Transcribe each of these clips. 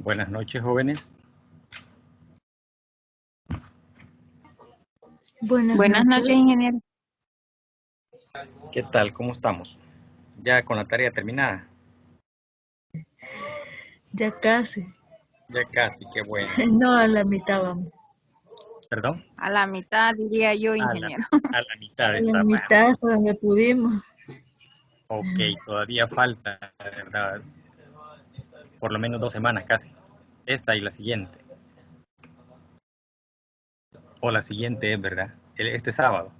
Buenas noches, jóvenes. Buenas noches, ingeniero. ¿Qué tal? ¿Cómo estamos? ¿Ya con la tarea terminada? Ya casi. Ya casi, qué bueno. No, a la mitad vamos. ¿Perdón? A la mitad, diría yo, A la, ingeniero. a la mitad A la está. mitad hasta donde pudimos. Ok, todavía falta, ¿verdad? Por lo menos 2 semanas casi. Esta y la siguiente. O la siguiente es, ¿verdad? Este sábado.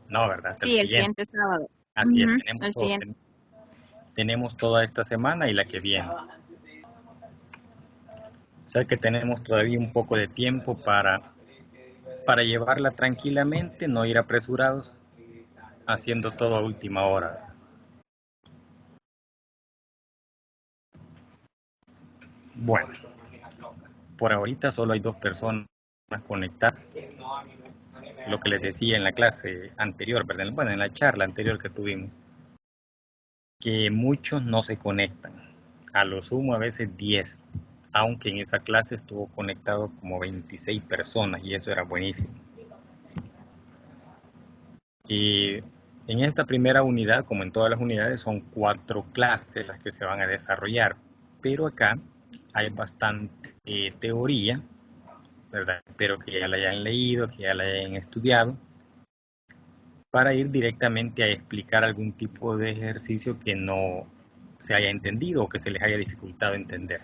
No, ¿verdad? Hasta el Sí, el siguiente. siguiente sábado. Así es, El siguiente. tenemos toda esta semana y la que viene. O sea que tenemos todavía un poco de tiempo para llevarla tranquilamente, no ir apresurados, haciendo todo a última hora. Bueno, por ahorita solo hay 2 personas conectadas. Lo que les decía en la clase anterior, ¿verdad? Bueno, en la charla anterior que tuvimos, que muchos no se conectan. A lo sumo a veces 10, aunque en esa clase estuvo conectado como 26 personas y eso era buenísimo. Y en esta primera unidad, como en todas las unidades, son 4 clases las que se van a desarrollar, pero acá hay bastante teoría, ¿verdad? Espero que ya la hayan leído, que ya la hayan estudiado, para ir directamente a explicar algún tipo de ejercicio que no se haya entendido o que se les haya dificultado entender.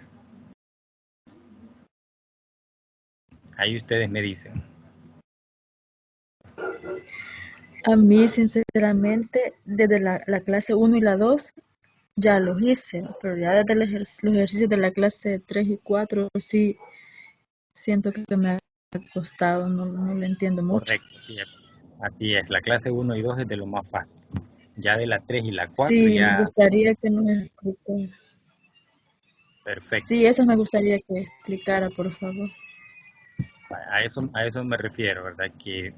Ahí ustedes me dicen. A mí, sinceramente, desde la clase 1 y la 2 ya los hice, pero ya desde los ejercicios de la clase 3 y 4 sí siento que me ha costado, no lo entiendo mucho. Correcto, sí, así es. La clase 1 y 2 es de lo más fácil. Ya de la 3 y la 4 Sí, me ya, gustaría que nos explicara. perfecto. Sí, eso me gustaría que explicara, por favor. A eso me refiero, ¿verdad? Que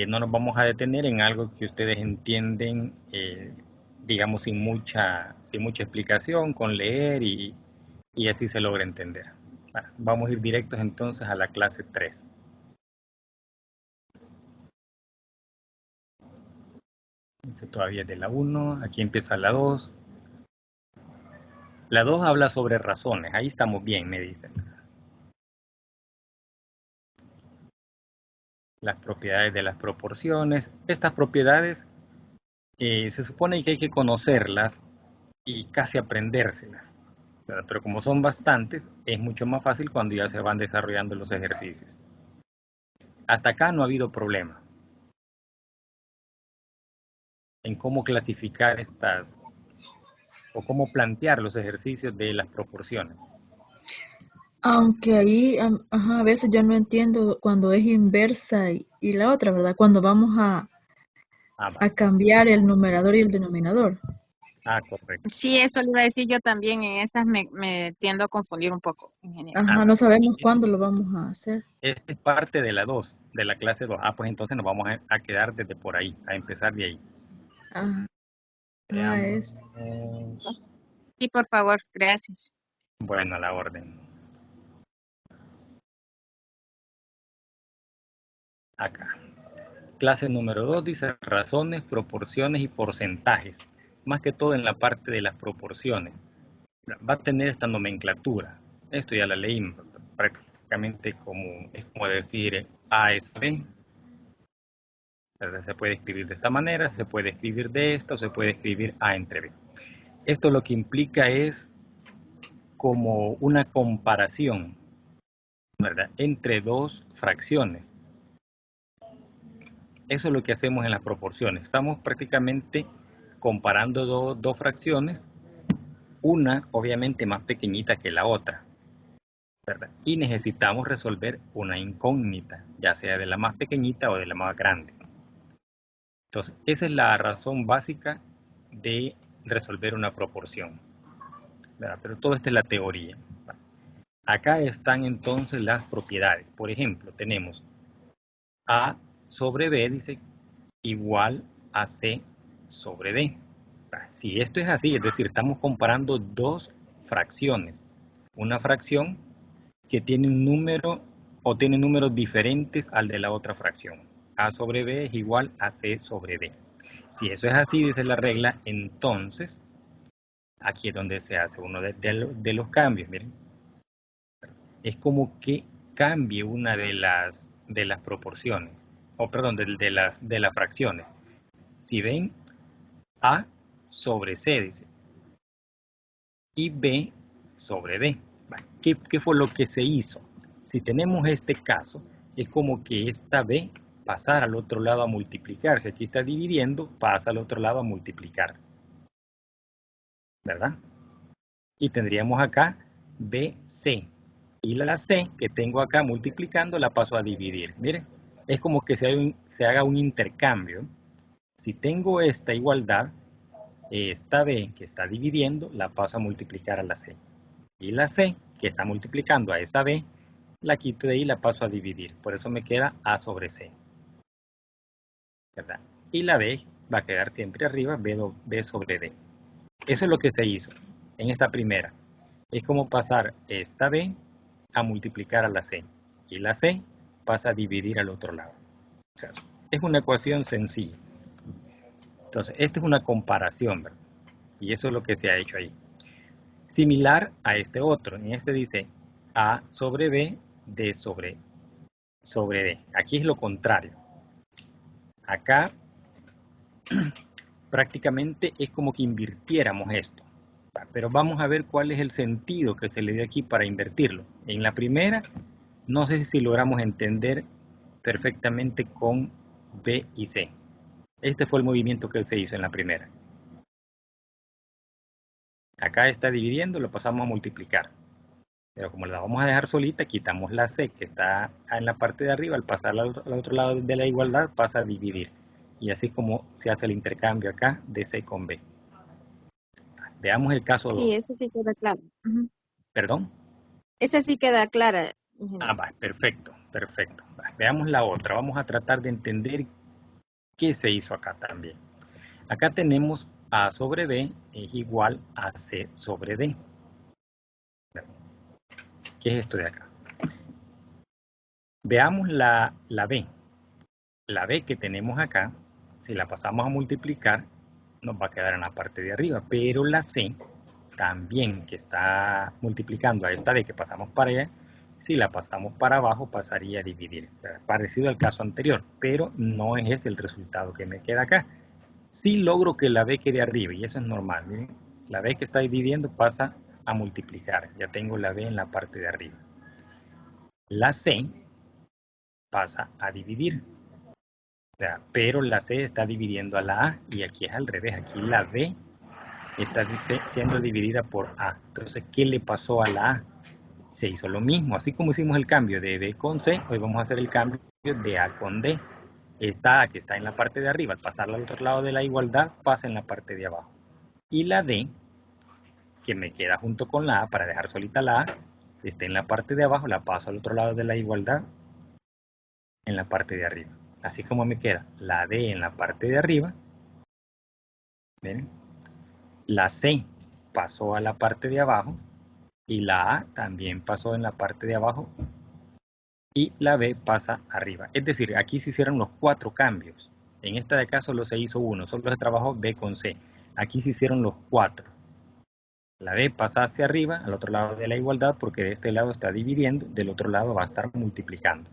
no nos vamos a detener en algo que ustedes entienden, digamos, sin mucha explicación, con leer y así se logra entender. Bueno, vamos a ir directos entonces a la clase 3. Este todavía es de la 1, aquí empieza la 2. La 2 habla sobre razones, ahí estamos bien, me dicen. Las propiedades de las proporciones. Estas propiedades se supone que hay que conocerlas y casi aprendérselas, ¿verdad? Pero como son bastantes, es mucho más fácil cuando ya se van desarrollando los ejercicios. Hasta acá no ha habido problema en cómo clasificar estas o cómo plantear los ejercicios de las proporciones. Aunque ahí, a veces yo no entiendo cuando es inversa y la otra, ¿verdad? Cuando vamos a cambiar el numerador y el denominador. Correcto. Sí, eso le iba a decir yo también. En esas me tiendo a confundir un poco, ingeniero. No sabemos cuándo lo vamos a hacer. Esta es parte de la 2, de la clase 2. Pues entonces nos vamos a quedar desde por ahí, a empezar de ahí. Es. Veamos. Sí, por favor, gracias. Bueno, a la orden. Acá. Clase número 2 dice razones, proporciones y porcentajes. Más que todo en la parte de las proporciones. Va a tener esta nomenclatura. Esto ya la leímos prácticamente es como decir A es B. Se puede escribir de esta manera, se puede escribir de esta o se puede escribir A entre B. Esto lo que implica es como una comparación, ¿verdad?, entre dos fracciones. Eso es lo que hacemos en las proporciones. Estamos prácticamente comparando dos fracciones, una obviamente más pequeñita que la otra, ¿verdad? Y necesitamos resolver una incógnita, ya sea de la más pequeñita o de la más grande. Entonces, esa es la razón básica de resolver una proporción, ¿verdad? Pero todo esto es la teoría. Acá están entonces las propiedades. Por ejemplo, tenemos A sobre B, dice, igual a C sobre D. Si esto es así, es decir, estamos comparando dos fracciones. Una fracción que tiene un número o tiene números diferentes al de la otra fracción. A sobre B es igual a C sobre D. Si eso es así, dice la regla, entonces aquí es donde se hace uno de los cambios. Miren, es como que cambie una de las proporciones, o perdón, de las fracciones. Si ven, A sobre C, dice, y B sobre D. ¿Qué fue lo que se hizo? Si tenemos este caso, es como que esta B pasara al otro lado a multiplicar. Si aquí está dividiendo, pasa al otro lado a multiplicar, ¿verdad? Y tendríamos acá BC. Y la C que tengo acá multiplicando la paso a dividir. Miren, es como que se haga un intercambio. Si tengo esta igualdad, esta B que está dividiendo la paso a multiplicar a la C. Y la C que está multiplicando a esa B, la quito de ahí y la paso a dividir. Por eso me queda A sobre C, ¿verdad? Y la B va a quedar siempre arriba, B sobre D. Eso es lo que se hizo en esta primera. Es como pasar esta B a multiplicar a la C. Y la C pasa a dividir al otro lado. O sea, es una ecuación sencilla. Entonces, esta es una comparación, ¿verdad? Y eso es lo que se ha hecho ahí. Similar a este otro. En este dice A sobre B, D sobre D. Aquí es lo contrario. Acá prácticamente es como que invirtiéramos esto. Pero vamos a ver cuál es el sentido que se le dio aquí para invertirlo. En la primera, no sé si logramos entender perfectamente con B y C. Este fue el movimiento que se hizo en la primera. Acá está dividiendo, lo pasamos a multiplicar. Pero como la vamos a dejar solita, quitamos la C que está en la parte de arriba. Al pasarla al otro lado de la igualdad, pasa a dividir. Y así es como se hace el intercambio acá de C con B. Veamos el caso 2. Sí, ese sí queda claro. Ujú. ¿Perdón? Ese sí queda clara, ingeniero. Va, perfecto, perfecto. Veamos la otra. Vamos a tratar de entender qué se hizo acá también. Acá tenemos A sobre B es igual a C sobre D. ¿Qué es esto de acá? Veamos la B. La B que tenemos acá, si la pasamos a multiplicar, nos va a quedar en la parte de arriba. Pero la C, también que está multiplicando a esta B que pasamos para allá, si la pasamos para abajo, pasaría a dividir. Parecido al caso anterior, pero no es ese el resultado que me queda acá. Sí logro que la B quede arriba, y eso es normal. Miren, la B que está dividiendo pasa a multiplicar. Ya tengo la B en la parte de arriba. La C pasa a dividir. Pero la C está dividiendo a la A, y aquí es al revés. Aquí la B está siendo dividida por A. Entonces, ¿qué le pasó a la A? Se hizo lo mismo. Así como hicimos el cambio de B con C, hoy vamos a hacer el cambio de A con D. Esta A que está en la parte de arriba, al pasarla al otro lado de la igualdad, pasa en la parte de abajo. Y la D, que me queda junto con la A, para dejar solita la A, está en la parte de abajo, la paso al otro lado de la igualdad, en la parte de arriba. Así como me queda la D en la parte de arriba, ¿ven? La C pasó a la parte de abajo, y la A también pasó en la parte de abajo, y la B pasa arriba. Es decir, aquí se hicieron los 4 cambios. En esta de acá solo se hizo uno, solo se trabajó B con C. Aquí se hicieron los 4. La B pasa hacia arriba, al otro lado de la igualdad, porque de este lado está dividiendo, del otro lado va a estar multiplicando,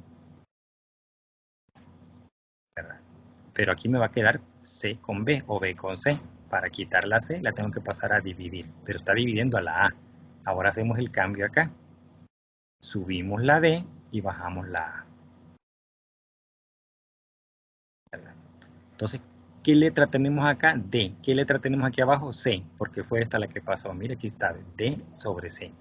¿verdad? Pero aquí me va a quedar C con B o B con C. Para quitar la C la tengo que pasar a dividir, pero está dividiendo a la A. Ahora hacemos el cambio acá. Subimos la D y bajamos la A, ¿verdad? Entonces, ¿qué letra tenemos acá? D. ¿Qué letra tenemos aquí abajo? C, porque fue esta la que pasó. Mira, aquí está, D sobre C.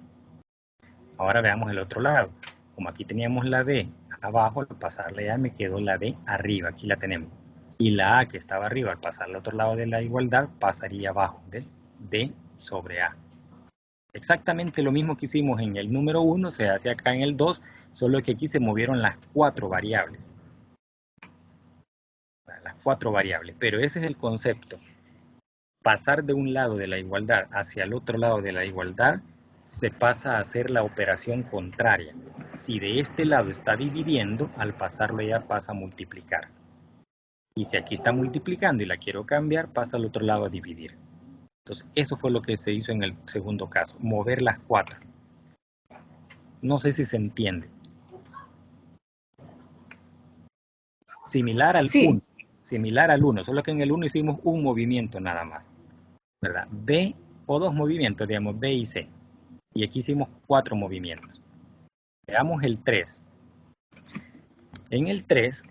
Ahora veamos el otro lado. Como aquí teníamos la D abajo, al pasarle ya me quedó la D arriba. Aquí la tenemos. Y la A que estaba arriba, al pasar al otro lado de la igualdad, pasaría abajo. D sobre A. Exactamente lo mismo que hicimos en el número 1, se hace acá en el 2, solo que aquí se movieron las 4 variables. Las 4 variables, pero ese es el concepto. Pasar de un lado de la igualdad hacia el otro lado de la igualdad se pasa a hacer la operación contraria. Si de este lado está dividiendo, al pasarlo ya pasa a multiplicar. Y si aquí está multiplicando y la quiero cambiar, pasa al otro lado a dividir. Entonces, eso fue lo que se hizo en el segundo caso, mover las 4. No sé si se entiende. Similar al 1, Sí, solo que en el 1 hicimos un movimiento nada más, ¿verdad? B o 2 movimientos, digamos, B y C. Y aquí hicimos 4 movimientos. Veamos el 3. En el 3,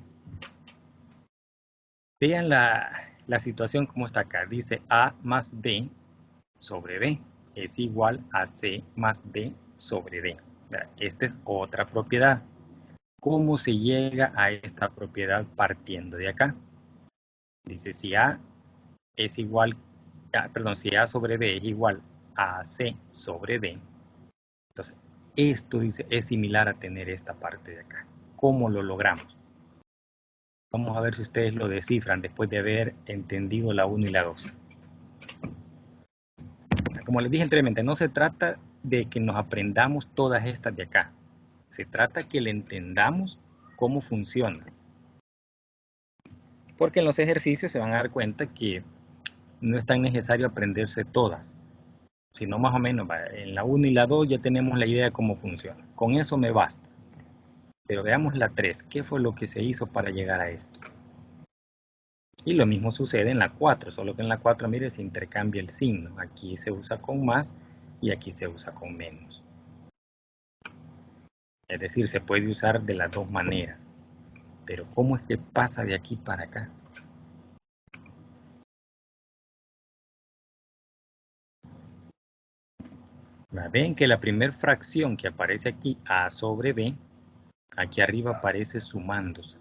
vean la situación como está acá. Dice A más B sobre B es igual a C más D sobre D. Esta es otra propiedad. ¿Cómo se llega a esta propiedad partiendo de acá? Dice si A es igual, si A sobre B es igual a C sobre D. Entonces, esto dice es similar a tener esta parte de acá. ¿Cómo lo logramos? Vamos a ver si ustedes lo descifran después de haber entendido la 1 y la 2. Como les dije anteriormente, no se trata de que nos aprendamos todas estas de acá. Se trata que le entendamos cómo funciona. Porque en los ejercicios se van a dar cuenta que no es tan necesario aprenderse todas, sino más o menos en la 1 y la 2 ya tenemos la idea de cómo funciona. Con eso me basta. Pero veamos la 3. ¿Qué fue lo que se hizo para llegar a esto? Y lo mismo sucede en la 4, solo que en la 4, mire, se intercambia el signo. Aquí se usa con más y aquí se usa con menos. Es decir, se puede usar de las dos maneras. Pero ¿cómo es que pasa de aquí para acá? Ven que la primera fracción que aparece aquí, A sobre B, aquí arriba aparece sumándose.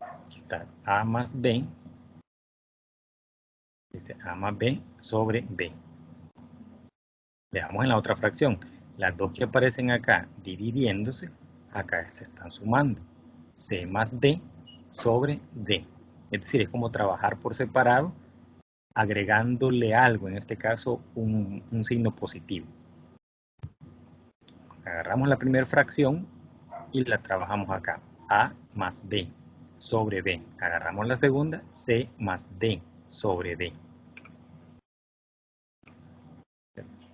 Aquí está A más B, dice A más B sobre B. Veamos en la otra fracción. Las dos que aparecen acá dividiéndose, acá se están sumando. C más D sobre D. Es decir, es como trabajar por separado, agregándole algo, en este caso un signo positivo. Agarramos la primera fracción y la trabajamos acá. A más B sobre B. Agarramos la segunda, C más D sobre D.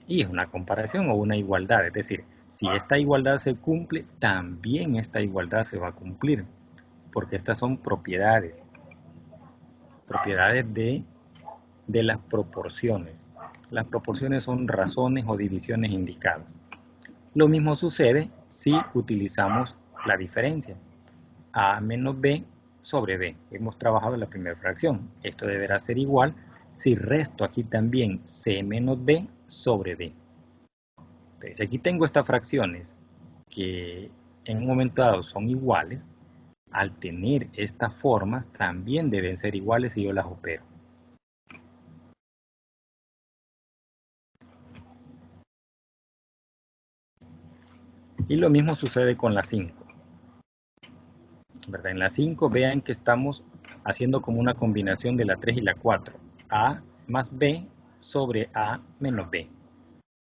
Y es una comparación o una igualdad, es decir, si esta igualdad se cumple, también esta igualdad se va a cumplir, porque estas son propiedades de las proporciones. Las proporciones son razones o divisiones indicadas. Lo mismo sucede si utilizamos la diferencia. A menos B sobre B. Hemos trabajado la primera fracción. Esto deberá ser igual si resto aquí también C menos D sobre D. Entonces, aquí tengo estas fracciones que en un momento dado son iguales. Al tener estas formas también deben ser iguales si yo las opero. Y lo mismo sucede con la 5. ¿Verdad? En la 5 vean que estamos haciendo como una combinación de la 3 y la 4. A más B sobre A menos B.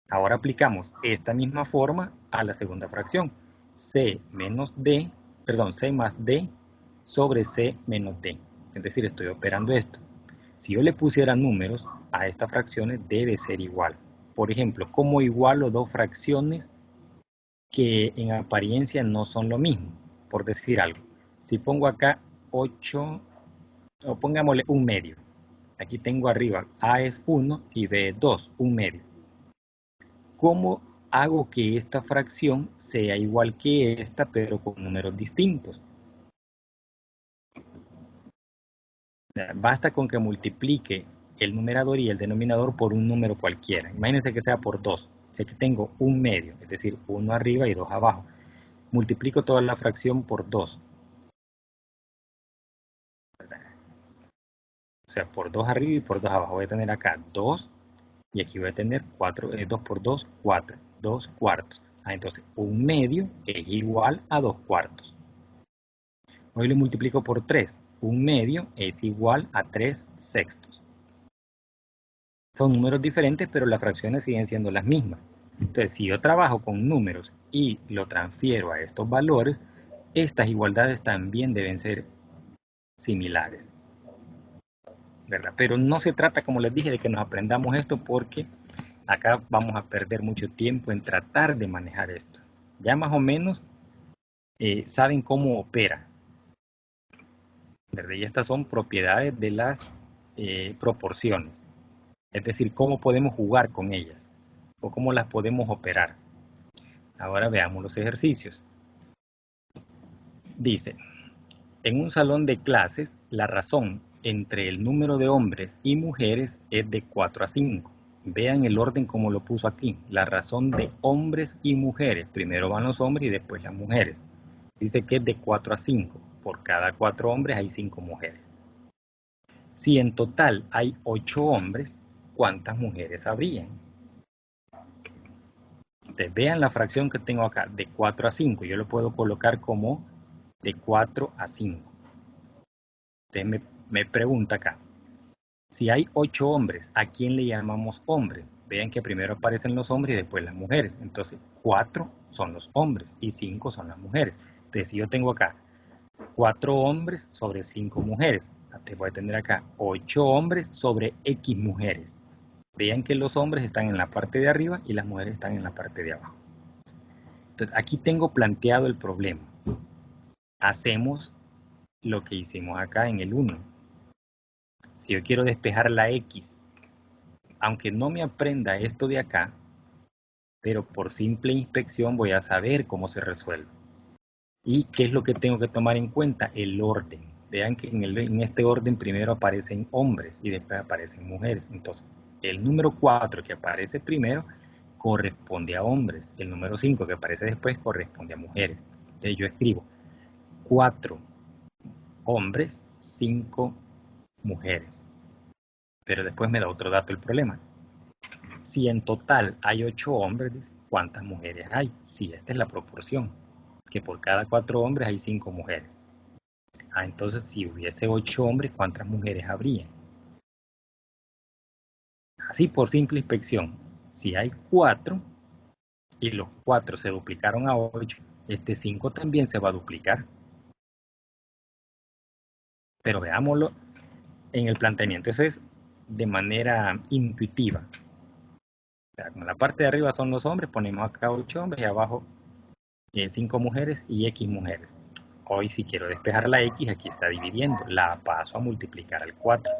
Ahora aplicamos esta misma forma a la segunda fracción. C más D sobre C menos D. Es decir, estoy operando esto. Si yo le pusiera números a estas fracciones, debe ser igual. Por ejemplo, ¿cómo igualo dos fracciones que en apariencia no son lo mismo? Por decir algo. Si pongo acá 8, o pongámosle un medio. Aquí tengo arriba A es 1 y B es 2, un medio. ¿Cómo hago que esta fracción sea igual que esta, pero con números distintos? Basta con que multiplique el numerador y el denominador por un número cualquiera. Imagínense que sea por 2. Si aquí tengo un medio, es decir, 1 arriba y 2 abajo. Multiplico toda la fracción por 2. O sea, por 2 arriba y por 2 abajo. Voy a tener acá 2 y aquí voy a tener 4, 2 por 2, 4, 2 cuartos. Entonces, un medio es igual a 2 cuartos. Hoy lo multiplico por 3. Un medio es igual a 3 sextos. Son números diferentes, pero las fracciones siguen siendo las mismas. Entonces, si yo trabajo con números y lo transfiero a estos valores, estas igualdades también deben ser similares, ¿verdad? Pero no se trata, como les dije, de que nos aprendamos esto, porque acá vamos a perder mucho tiempo en tratar de manejar esto. Ya más o menos saben cómo opera, ¿verdad? Y estas son propiedades de las proporciones. Es decir, cómo podemos jugar con ellas o cómo las podemos operar. Ahora veamos los ejercicios. Dice, en un salón de clases, la razón entre el número de hombres y mujeres es de 4 a 5. Vean el orden como lo puso aquí. La razón de hombres y mujeres. Primero van los hombres y después las mujeres. Dice que es de 4 a 5. Por cada 4 hombres hay 5 mujeres. Si en total hay 8 hombres, ¿cuántas mujeres habrían? Entonces, vean la fracción que tengo acá, de 4 a 5. Yo lo puedo colocar como de 4 a 5. Entonces me pregunta acá, si hay 8 hombres, ¿a quién le llamamos hombre? Vean que primero aparecen los hombres y después las mujeres. Entonces, 4 son los hombres y 5 son las mujeres. Entonces, si yo tengo acá 4 hombres sobre 5 mujeres, te voy a tener acá 8 hombres sobre X mujeres. Vean que los hombres están en la parte de arriba y las mujeres están en la parte de abajo. Entonces, aquí tengo planteado el problema. Hacemos lo que hicimos acá en el 1. Si yo quiero despejar la X, aunque no me aprenda esto de acá, pero por simple inspección voy a saber cómo se resuelve. ¿Y qué es lo que tengo que tomar en cuenta? El orden. Vean que en este orden primero aparecen hombres y después aparecen mujeres. Entonces, el número 4 que aparece primero corresponde a hombres. El número 5 que aparece después corresponde a mujeres. Entonces yo escribo 4 hombres, 5 mujeres. Pero después me da otro dato el problema. Si en total hay 8 hombres, ¿cuántas mujeres hay? Si esta es la proporción, que por cada 4 hombres hay 5 mujeres. Entonces, si hubiese 8 hombres, ¿cuántas mujeres habría? Así por simple inspección, si hay 4 y los 4 se duplicaron a 8, este 5 también se va a duplicar. Pero veámoslo en el planteamiento. Eso es de manera intuitiva. O sea, como la parte de arriba son los hombres, ponemos acá 8 hombres y abajo 5 mujeres y X mujeres. Hoy si quiero despejar la X, aquí está dividiendo. La paso a multiplicar al 4.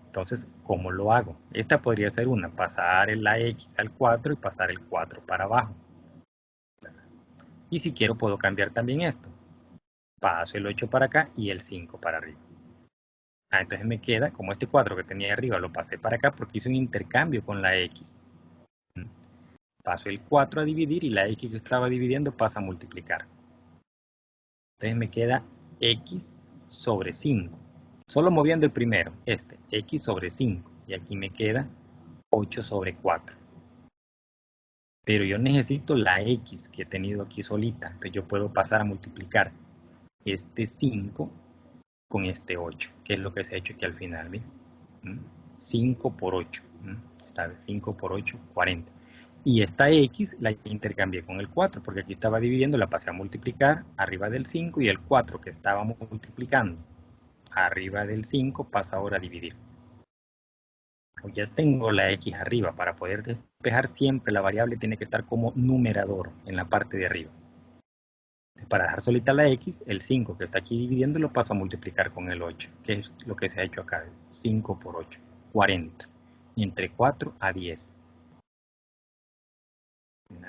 Entonces, ¿cómo lo hago? Esta podría ser una, pasar la X al 4 y pasar el 4 para abajo. Y si quiero puedo cambiar también esto. Paso el 8 para acá y el 5 para arriba. Entonces me queda, como este 4 que tenía arriba lo pasé para acá porque hice un intercambio con la X. Paso el 4 a dividir y la X que estaba dividiendo pasa a multiplicar. Entonces me queda X sobre 5. Solo moviendo el primero, X sobre 5. Y aquí me queda 8 sobre 4. Pero yo necesito la X que he tenido aquí solita. Entonces yo puedo pasar a multiplicar este 5 con este 8, que es lo que se ha hecho aquí al final. ¿Ven? 5 por 8. Está 5 por 8, 40. Y esta X la intercambié con el 4, porque aquí estaba dividiendo, la pasé a multiplicar arriba del 5 y el 4 que estábamos multiplicando arriba del 5 pasa ahora a dividir. Pues ya tengo la X arriba. Para poder despejar siempre la variable tiene que estar como numerador en la parte de arriba. Para dejar solita la X, el 5 que está aquí dividiendo lo paso a multiplicar con el 8, que es lo que se ha hecho acá. 5 por 8, 40. Y entre 4 a 10.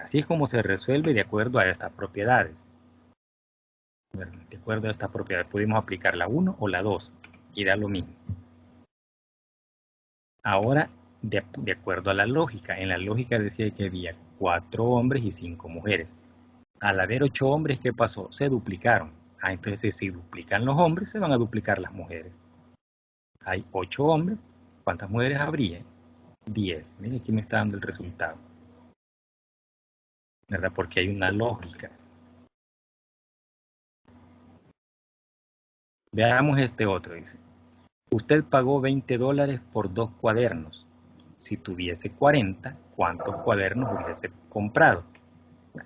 Así es como se resuelve de acuerdo a estas propiedades. De acuerdo a estas propiedades pudimos aplicar la 1 o la 2 y da lo mismo. Ahora, de acuerdo a la lógica, en la lógica decía que había 4 hombres y 5 mujeres. Al haber 8 hombres, ¿qué pasó? Se duplicaron. Entonces, si duplican los hombres, se van a duplicar las mujeres. Hay 8 hombres. ¿Cuántas mujeres habría? 10. Miren, aquí me está dando el resultado. ¿Verdad? Porque hay una lógica. Veamos este otro, dice. Usted pagó $20 por 2 cuadernos. Si tuviese 40, ¿cuántos cuadernos hubiese comprado?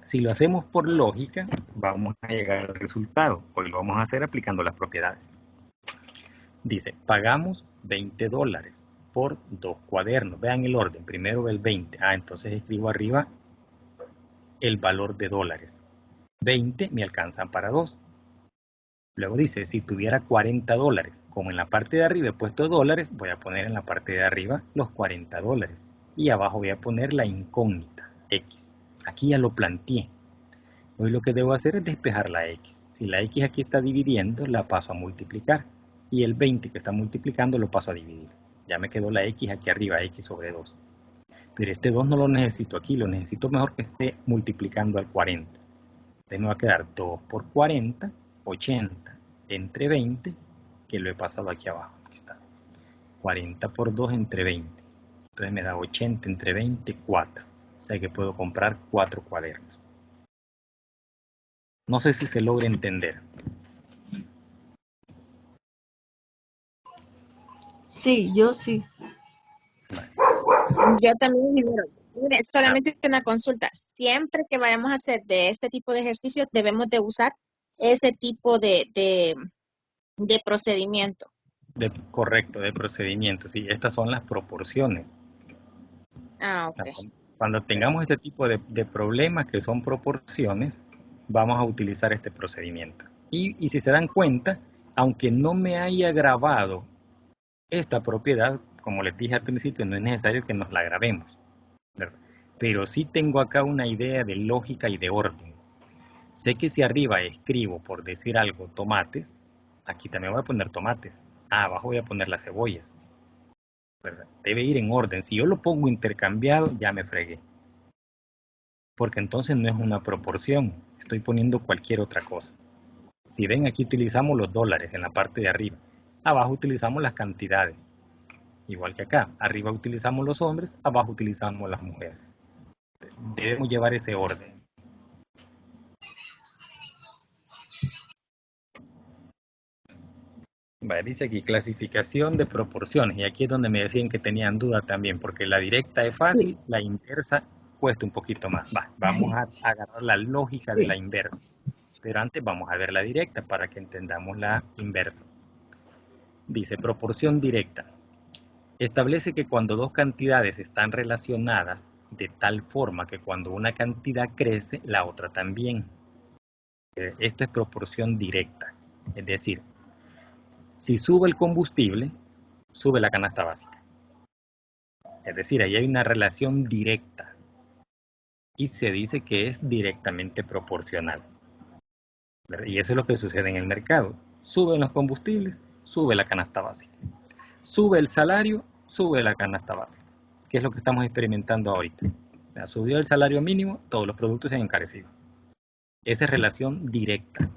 Si lo hacemos por lógica, vamos a llegar al resultado. Hoy lo vamos a hacer aplicando las propiedades. Dice, pagamos $20 por 2 cuadernos. Vean el orden. Primero el 20. Entonces escribo arriba el valor de dólares. 20 me alcanzan para 2. Luego dice, si tuviera $40, como en la parte de arriba he puesto dólares, voy a poner en la parte de arriba los $40. Y abajo voy a poner la incógnita, X. Aquí ya lo planteé. Hoy lo que debo hacer es despejar la X. Si la X aquí está dividiendo, la paso a multiplicar. Y el 20 que está multiplicando lo paso a dividir. Ya me quedó la X aquí arriba, X sobre 2. Pero este 2 no lo necesito aquí, lo necesito mejor que esté multiplicando al 40. Entonces me va a quedar 2 por 40, 80 entre 20, que lo he pasado aquí abajo. Aquí está. 40 por 2 entre 20. Entonces me da 80 entre 20, 4. O sea que puedo comprar 4 cuadernos. No sé si se logra entender. Sí, yo sí. Yo también, ingeniero. Mire, solamente una consulta. Siempre que vayamos a hacer de este tipo de ejercicios, debemos de usar ese tipo de procedimiento. Correcto, de procedimiento. Sí, estas son las proporciones. Ok. Cuando tengamos este tipo de problemas que son proporciones, vamos a utilizar este procedimiento. Y si se dan cuenta, aunque no me haya grabado esta propiedad, como les dije al principio, no es necesario que nos la grabemos, ¿verdad? Pero sí tengo acá una idea de lógica y de orden. Sé que si arriba escribo, por decir algo, tomates, aquí también voy a poner tomates. Abajo voy a poner las cebollas, ¿verdad? Debe ir en orden. Si yo lo pongo intercambiado, ya me fregué. Porque entonces no es una proporción. Estoy poniendo cualquier otra cosa. Si ven, aquí utilizamos los dólares en la parte de arriba. Abajo utilizamos las cantidades. Igual que acá. Arriba utilizamos los hombres, abajo utilizamos las mujeres. Debemos llevar ese orden. Vale, dice aquí clasificación de proporciones. Y aquí es donde me decían que tenían duda también, porque la directa es fácil, Sí, la inversa cuesta un poquito más. Vamos a agarrar la lógica de la sí. inversa. Pero antes vamos a ver la directa para que entendamos la inversa. Dice proporción directa. Establece que cuando dos cantidades están relacionadas de tal forma que cuando una cantidad crece, la otra también. Esto es proporción directa. Es decir, si sube el combustible, sube la canasta básica. Es decir, ahí hay una relación directa. Y se dice que es directamente proporcional. Y eso es lo que sucede en el mercado. Suben los combustibles, sube la canasta básica. Sube el salario, sube la canasta básica, que es lo que estamos experimentando ahorita. O sea, subió el salario mínimo, todos los productos se han encarecido. Esa es relación directa.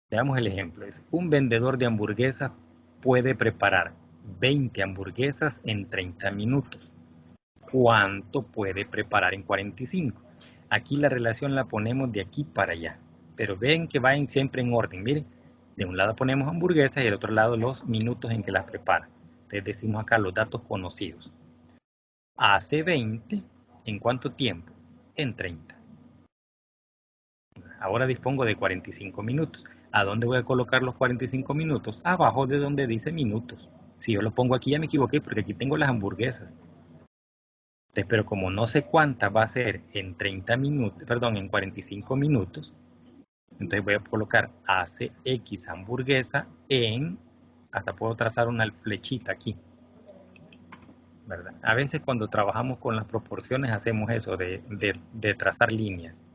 Veamos el ejemplo. Un vendedor de hamburguesas puede preparar 20 hamburguesas en 30 minutos. ¿Cuánto puede preparar en 45? Aquí la relación la ponemos de aquí para allá. Pero ven que van siempre en orden. Miren, de un lado ponemos hamburguesas y del otro lado los minutos en que las prepara. Entonces decimos acá los datos conocidos. Hace 20, ¿en cuánto tiempo? En 30. Ahora dispongo de 45 minutos. ¿A dónde voy a colocar los 45 minutos? Abajo de donde dice minutos. Si yo lo pongo aquí ya me equivoqué porque aquí tengo las hamburguesas. Entonces, pero como no sé cuántas va a ser en 30 minutos, perdón, en 45 minutos, entonces voy a colocar hace X hamburguesa en, hasta puedo trazar una flechita aquí, ¿verdad? A veces cuando trabajamos con las proporciones hacemos eso de trazar líneas.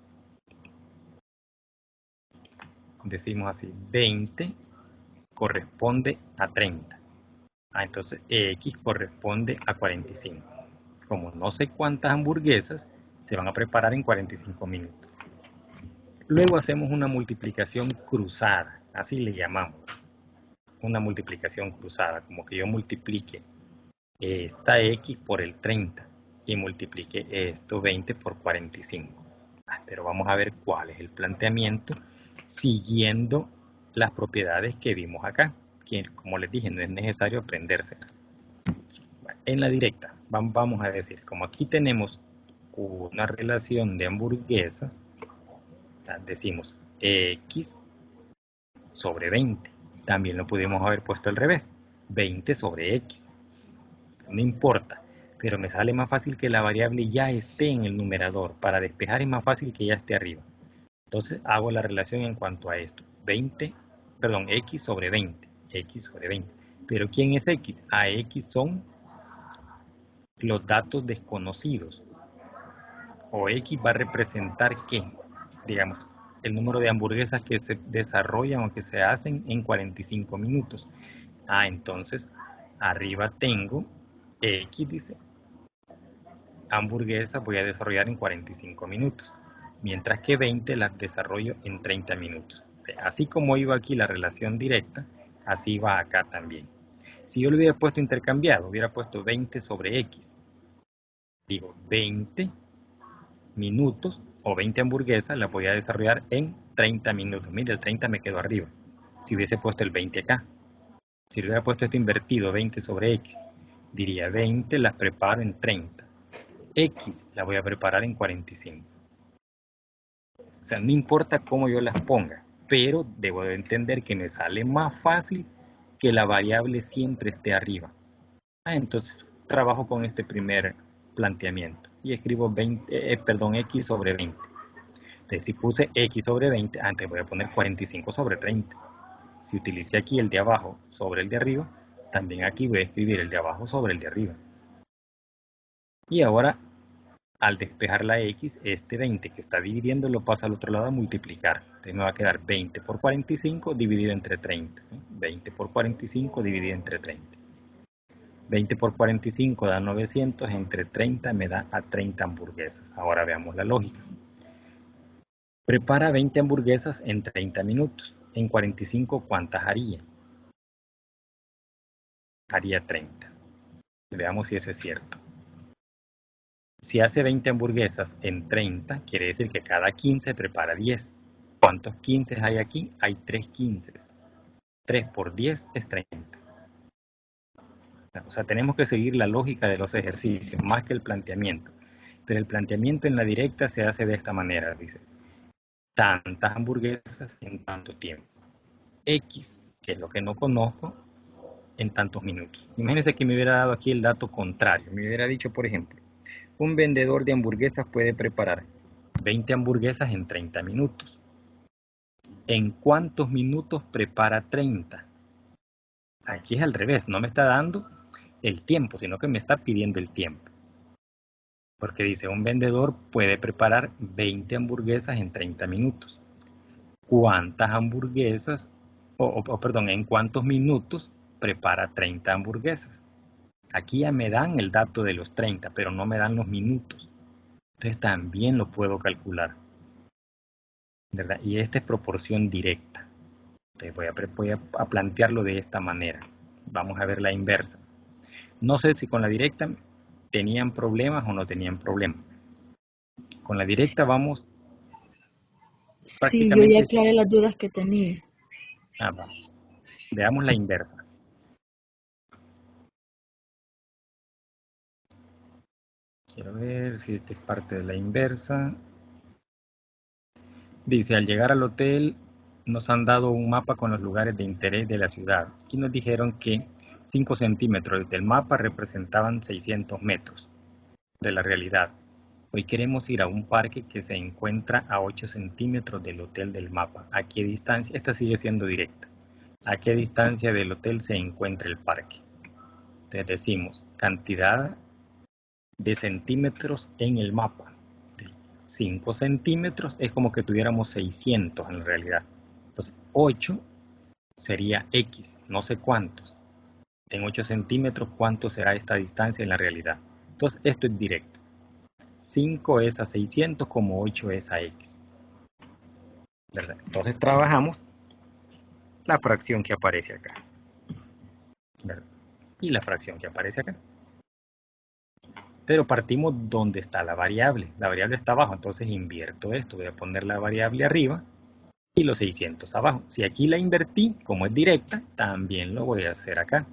Decimos así, 20 corresponde a 30. Entonces X corresponde a 45. Como no sé cuántas hamburguesas se van a preparar en 45 minutos. Luego hacemos una multiplicación cruzada, así le llamamos. Una multiplicación cruzada, como que yo multiplique esta X por el 30 y multiplique esto 20 por 45. Pero vamos a ver cuál es el planteamiento siguiendo las propiedades que vimos acá, que como les dije, no es necesario aprendérselas. En la directa, vamos a decir, como aquí tenemos una relación de hamburguesas, decimos X sobre 20. También lo pudimos haber puesto al revés, 20 sobre X. No importa, pero me sale más fácil que la variable ya esté en el numerador. Para despejar es más fácil que ya esté arriba. Entonces hago la relación en cuanto a esto. X sobre 20. X sobre 20. Pero ¿quién es X? A X son los datos desconocidos. O X va a representar ¿qué? Digamos, el número de hamburguesas que se desarrollan o que se hacen en 45 minutos. Entonces, arriba tengo X, dice, hamburguesas voy a desarrollar en 45 minutos, mientras que 20 las desarrollo en 30 minutos. Así como iba aquí la relación directa, así va acá también. Si yo lo hubiera puesto intercambiado, hubiera puesto 20 sobre X. Digo, 20 minutos o 20 hamburguesas las voy a desarrollar en 30 minutos. Mire, el 30 me quedó arriba. Si hubiese puesto el 20 acá. Si hubiera puesto esto invertido, 20 sobre X, diría 20 las preparo en 30. X la voy a preparar en 45. O sea, no importa cómo yo las ponga, pero debo de entender que me sale más fácil que la variable siempre esté arriba. Entonces trabajo con este primer planteamiento y escribo X sobre 20. Entonces si puse X sobre 20, antes voy a poner 45 sobre 30. Si utilicé aquí el de abajo sobre el de arriba, también aquí voy a escribir el de abajo sobre el de arriba. Y ahora, al despejar la X, este 20 que está dividiendo lo pasa al otro lado a multiplicar. Entonces me va a quedar 20 por 45 dividido entre 30. 20 por 45 dividido entre 30. 20 por 45 da 900, entre 30 me da a 30 hamburguesas. Ahora veamos la lógica. Prepara 20 hamburguesas en 30 minutos. En 45, ¿cuántas haría? Haría 30. Veamos si eso es cierto. Si hace 20 hamburguesas en 30, quiere decir que cada 15 prepara 10. ¿Cuántos 15 hay aquí? Hay 3 15. 3 por 10 es 30. O sea, tenemos que seguir la lógica de los ejercicios, más que el planteamiento. Pero el planteamiento en la directa se hace de esta manera, dice. Tantas hamburguesas en tanto tiempo. X, que es lo que no conozco, en tantos minutos. Imagínense que me hubiera dado aquí el dato contrario. Me hubiera dicho, por ejemplo, un vendedor de hamburguesas puede preparar 20 hamburguesas en 30 minutos. ¿En cuántos minutos prepara 30? Aquí es al revés, no me está dando el tiempo, sino que me está pidiendo el tiempo. Porque dice, un vendedor puede preparar 20 hamburguesas en 30 minutos. ¿Cuántas hamburguesas, en cuántos minutos prepara 30 hamburguesas? Aquí ya me dan el dato de los 30, pero no me dan los minutos. Entonces también lo puedo calcular, ¿verdad? Y esta es proporción directa. Entonces voy a plantearlo de esta manera. Vamos a ver la inversa. No sé si con la directa tenían problemas o no tenían problemas. Con la directa vamos Sí, yo ya aclaré las dudas que tenía. Vamos. Veamos la inversa. Quiero ver si esta es parte de la inversa. Dice, al llegar al hotel nos han dado un mapa con los lugares de interés de la ciudad y nos dijeron que 5 centímetros del mapa representaban 600 metros de la realidad. Hoy queremos ir a un parque que se encuentra a 8 centímetros del hotel del mapa. ¿A qué distancia? Esta sigue siendo directa. ¿A qué distancia del hotel se encuentra el parque? Entonces decimos cantidad de centímetros en el mapa. 5 centímetros es como que tuviéramos 600 en realidad. Entonces 8 sería X, no sé cuántos. En 8 centímetros, ¿cuánto será esta distancia en la realidad? Entonces esto es directo. 5 es a 600 como 8 es a X. ¿Verdad? Entonces trabajamos la fracción que aparece acá. ¿Verdad? Y la fracción que aparece acá. Pero partimos donde está la variable. La variable está abajo, entonces invierto esto. Voy a poner la variable arriba y los 600 abajo. Si aquí la invertí, como es directa, también lo voy a hacer acá.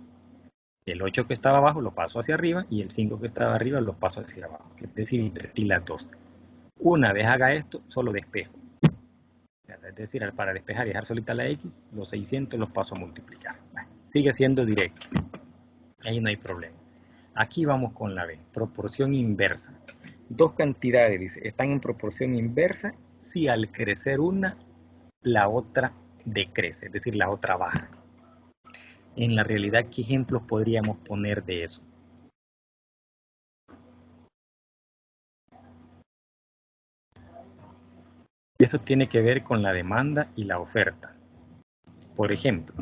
El 8 que estaba abajo lo paso hacia arriba y el 5 que estaba arriba lo paso hacia abajo. Es decir, invertí las dos. Una vez haga esto, solo despejo. Es decir, para despejar y dejar solita la X, los 600 los paso a multiplicar. Bueno, sigue siendo directo. Ahí no hay problema. Aquí vamos con la B, proporción inversa. Dos cantidades, dice, están en proporción inversa si al crecer una, la otra decrece, es decir, la otra baja. En la realidad, ¿qué ejemplos podríamos poner de eso? Eso tiene que ver con la demanda y la oferta. Por ejemplo,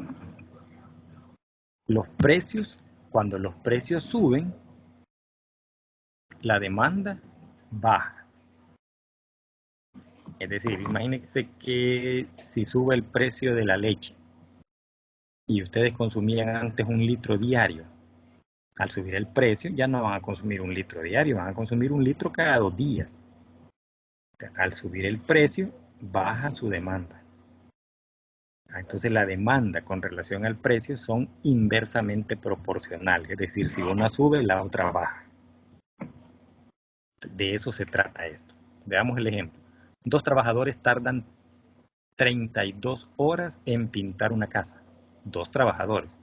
los precios, cuando los precios suben, la demanda baja. Es decir, imagínense que si sube el precio de la leche y ustedes consumían antes 1 litro diario, al subir el precio ya no van a consumir 1 litro diario, van a consumir 1 litro cada 2 días. Al subir el precio, baja su demanda. Entonces la demanda con relación al precio son inversamente proporcionales, es decir, si una sube, la otra baja. De eso se trata esto. Veamos el ejemplo. 2 trabajadores tardan 32 horas en pintar una casa. 2 trabajadores.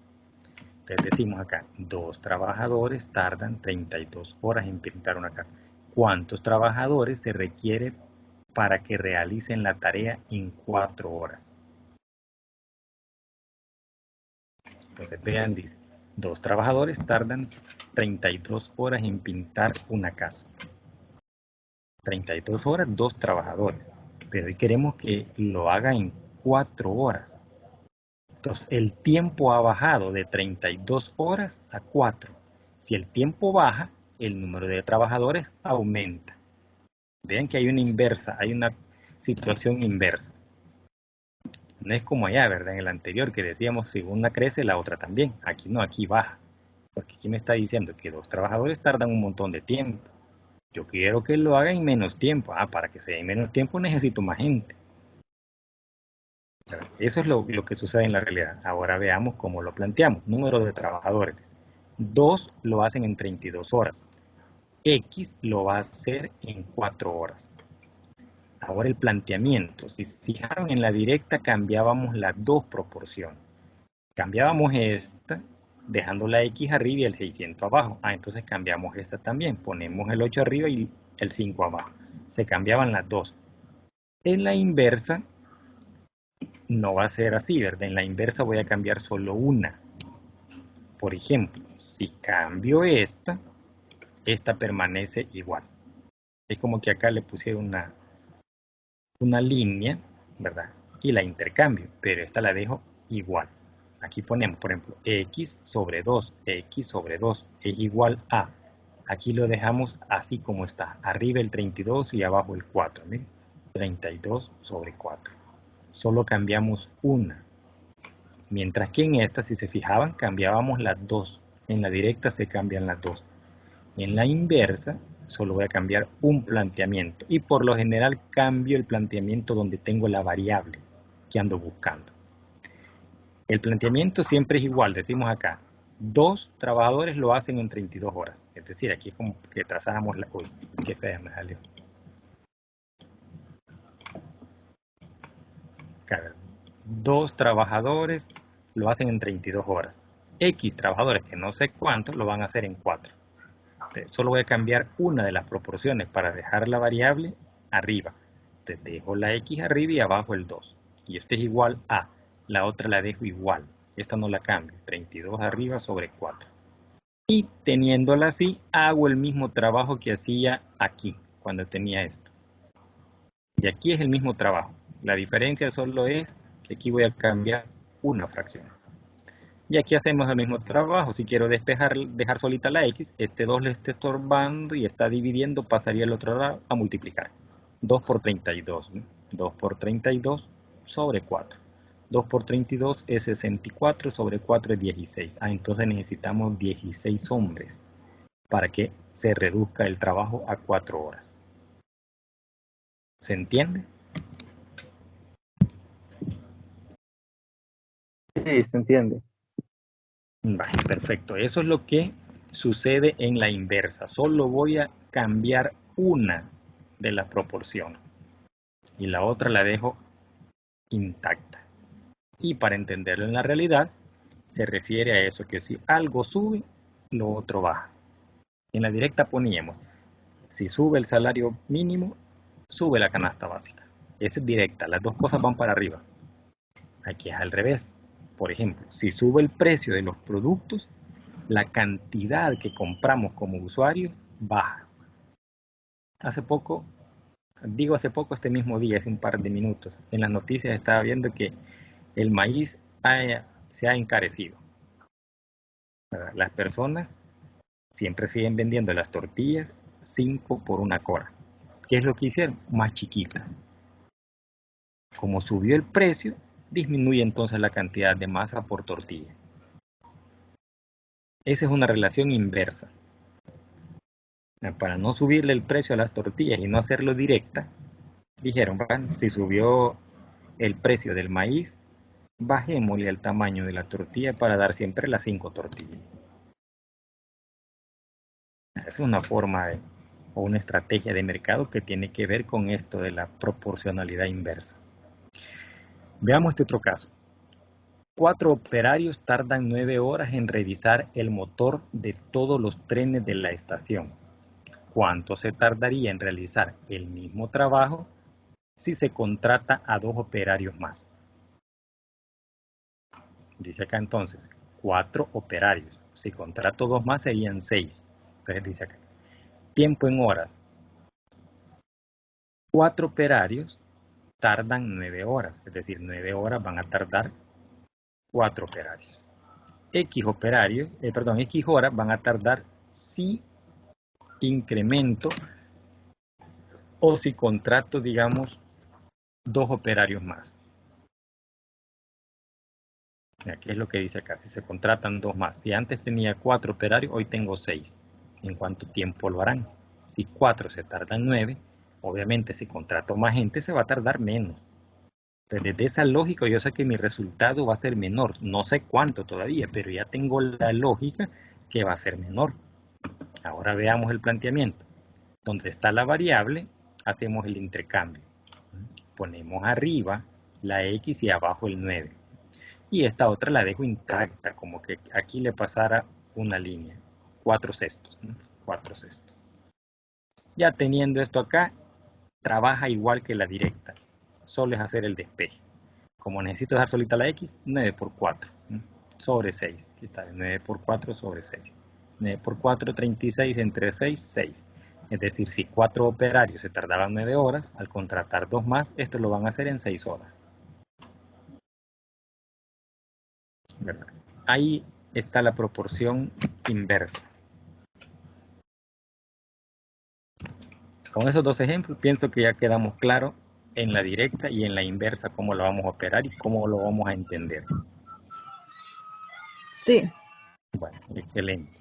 Entonces decimos acá, 2 trabajadores tardan 32 horas en pintar una casa. ¿Cuántos trabajadores se requiere para que realicen la tarea en 4 horas? Entonces vean, dice, 2 trabajadores tardan 32 horas en pintar una casa. 32 horas, 2 trabajadores. Pero hoy queremos que lo haga en 4 horas. Entonces, el tiempo ha bajado de 32 horas a 4. Si el tiempo baja, el número de trabajadores aumenta. Vean que hay una inversa, hay una situación inversa. No es como allá, ¿verdad? En el anterior que decíamos, si una crece, la otra también. Aquí no, aquí baja. Porque aquí me está diciendo que 2 trabajadores tardan un montón de tiempo. Yo quiero que lo haga en menos tiempo. Para que sea en menos tiempo necesito más gente. Eso es lo que sucede en la realidad. Ahora veamos cómo lo planteamos. Número de trabajadores. 2 lo hacen en 32 horas. X lo va a hacer en 4 horas. Ahora el planteamiento. Si se fijaron en la directa, cambiábamos las dos proporciones. Cambiábamos esta, dejando la X arriba y el 600 abajo. Entonces cambiamos esta también. Ponemos el 8 arriba y el 5 abajo. Se cambiaban las dos. En la inversa, no va a ser así, ¿verdad? En la inversa voy a cambiar solo una. Por ejemplo, si cambio esta permanece igual. Es como que acá le pusieron una línea, ¿verdad? Y la intercambio, pero esta la dejo igual. Aquí ponemos, por ejemplo, x sobre 2 es igual a. Aquí lo dejamos así como está. Arriba el 32 y abajo el 4. ¿Miren? 32 sobre 4. Solo cambiamos una. Mientras que en esta, si se fijaban, cambiábamos las dos. En la directa se cambian las dos. En la inversa, solo voy a cambiar un planteamiento. Y por lo general cambio el planteamiento donde tengo la variable que ando buscando. El planteamiento siempre es igual, decimos acá. 2 trabajadores lo hacen en 32 horas. Es decir, aquí es como que trazamos la... Uy, qué fea me salió. Acá, 2 trabajadores lo hacen en 32 horas. X trabajadores, que no sé cuántos, lo van a hacer en 4. Entonces, solo voy a cambiar una de las proporciones para dejar la variable arriba. Entonces, dejo la X arriba y abajo el 2. Y esto es igual a. La otra la dejo igual. Esta no la cambio. 32 arriba sobre 4. Y teniéndola así, hago el mismo trabajo que hacía aquí, cuando tenía esto. Y aquí es el mismo trabajo. La diferencia solo es que aquí voy a cambiar una fracción. Y aquí hacemos el mismo trabajo. Si quiero dejar solita la X, este 2 le está estorbando y está dividiendo, pasaría al otro lado a multiplicar. 2 por 32. ¿no? 2 por 32 sobre 4. 2 por 32 es 64, sobre 4 es 16. Entonces necesitamos 16 hombres para que se reduzca el trabajo a 4 horas. ¿Se entiende? Sí, se entiende. Vale, perfecto. Eso es lo que sucede en la inversa. Solo voy a cambiar una de las proporciones y la otra la dejo intacta. Y para entenderlo en la realidad, se refiere a eso, que si algo sube, lo otro baja. En la directa poníamos, si sube el salario mínimo, sube la canasta básica. Esa es directa, las dos cosas van para arriba. Aquí es al revés. Por ejemplo, si sube el precio de los productos, la cantidad que compramos como usuarios baja. Hace poco, este mismo día, hace un par de minutos, en las noticias estaba viendo que el maíz se ha encarecido. Las personas siempre siguen vendiendo las tortillas 5 por 1 cora. ¿Qué es lo que hicieron? Más chiquitas. Como subió el precio, disminuye entonces la cantidad de masa por tortilla. Esa es una relación inversa. Para no subirle el precio a las tortillas y no hacerlo directa, dijeron, bueno, si subió el precio del maíz, bajémosle el tamaño de la tortilla para dar siempre las 5 tortillas. Es una forma o una estrategia de mercado que tiene que ver con esto de la proporcionalidad inversa. Veamos este otro caso. 4 operarios tardan 9 horas en revisar el motor de todos los trenes de la estación. ¿Cuánto se tardaría en realizar el mismo trabajo si se contrata a 2 operarios más? Dice acá entonces, 4 operarios. Si contrato 2 más serían 6. Entonces dice acá, tiempo en horas. 4 operarios tardan 9 horas, es decir, 9 horas van a tardar 4 operarios. X horas van a tardar si incremento o si contrato, digamos, 2 operarios más. Aquí es lo que dice acá, si se contratan 2 más. Si antes tenía 4 operarios, hoy tengo 6. ¿En cuánto tiempo lo harán? Si 4 se tardan 9, obviamente si contrato más gente se va a tardar menos. Entonces, desde esa lógica yo sé que mi resultado va a ser menor. No sé cuánto todavía, pero ya tengo la lógica que va a ser menor. Ahora veamos el planteamiento. Donde está la variable, hacemos el intercambio. Ponemos arriba la X y abajo el 9. Y esta otra la dejo intacta, como que aquí le pasara una línea. 4 sextos. 4 sextos. Ya teniendo esto acá, trabaja igual que la directa. Solo es hacer el despeje. Como necesito dejar solita la X, 9 por 4 sobre 6. Aquí está, 9 por 4 sobre 6. 9 por 4, 36, entre 6, 6. Es decir, si 4 operarios se tardaban 9 horas, al contratar 2 más, esto lo van a hacer en 6 horas. ¿Verdad? Ahí está la proporción inversa. Con esos dos ejemplos, pienso que ya quedamos claros en la directa y en la inversa cómo lo vamos a operar y cómo lo vamos a entender. Sí. Bueno, excelente.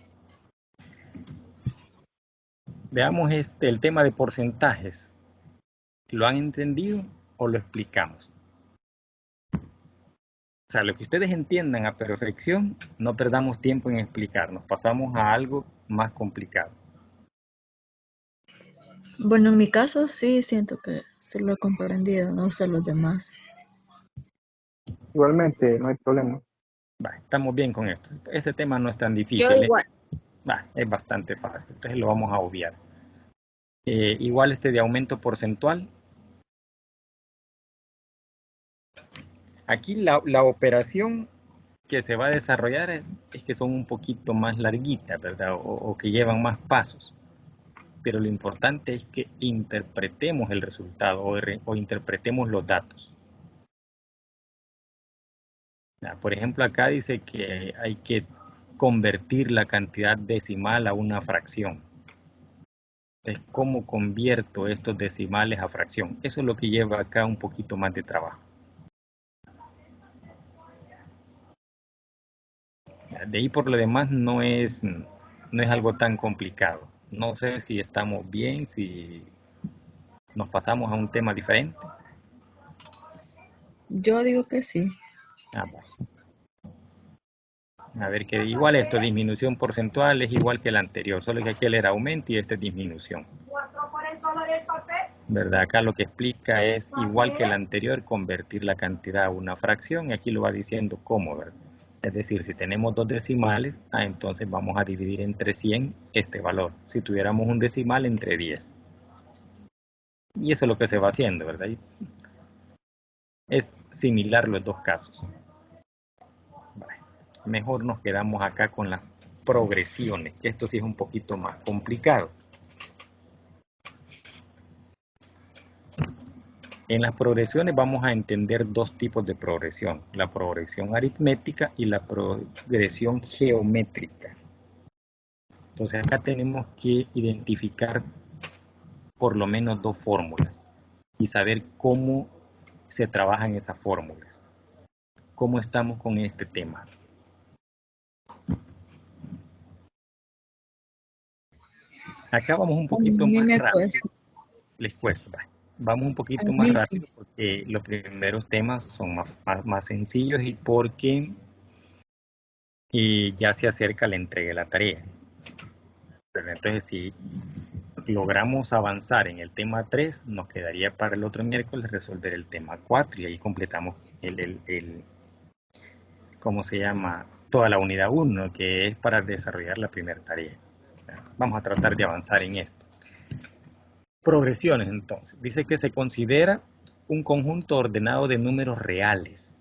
Veamos el tema de porcentajes. ¿Lo han entendido o lo explicamos? O sea, lo que ustedes entiendan a perfección, no perdamos tiempo en explicarnos, pasamos a algo más complicado. Bueno, en mi caso sí siento que se lo he comprendido, no sé los demás. Igualmente, no hay problema. Va, estamos bien con esto. Ese tema no es tan Yo difícil. igual. Es bastante fácil, entonces lo vamos a obviar. Igual de aumento porcentual. Aquí la operación que se va a desarrollar es que son un poquito más larguitas, ¿verdad? O que llevan más pasos. Pero lo importante es que interpretemos el resultado o interpretemos los datos. Por ejemplo, acá dice que hay que convertir la cantidad decimal a una fracción. Entonces, ¿cómo convierto estos decimales a fracción? Eso es lo que lleva acá un poquito más de trabajo. De ahí por lo demás no es algo tan complicado. No sé si estamos bien, si nos pasamos a un tema diferente. Yo digo que sí. Vamos. A ver, que igual esto, disminución porcentual es igual que el anterior, solo que aquel era aumento y este es disminución. ¿Verdad? Acá lo que explica es igual que el anterior, convertir la cantidad a una fracción, y aquí lo va diciendo cómo, ¿verdad? Es decir, si tenemos dos decimales, entonces vamos a dividir entre 100 este valor. Si tuviéramos un decimal, entre 10. Y eso es lo que se va haciendo, ¿verdad? Y es similar los dos casos. Vale. Mejor nos quedamos acá con las progresiones, que esto sí es un poquito más complicado. En las progresiones vamos a entender dos tipos de progresión, la progresión aritmética y la progresión geométrica. Entonces acá tenemos que identificar por lo menos dos fórmulas y saber cómo se trabajan esas fórmulas. ¿Cómo estamos con este tema? Acá vamos un poquito más rápido. Les cuesta. Vamos un poquito más rápido porque los primeros temas son más sencillos y porque ya se acerca la entrega de la tarea. Entonces, si logramos avanzar en el tema 3, nos quedaría para el otro miércoles resolver el tema 4 y ahí completamos ¿cómo se llama? Toda la unidad 1, que es para desarrollar la primera tarea. Vamos a tratar de avanzar en esto. Progresiones, entonces. Dice que se considera un conjunto ordenado de números reales,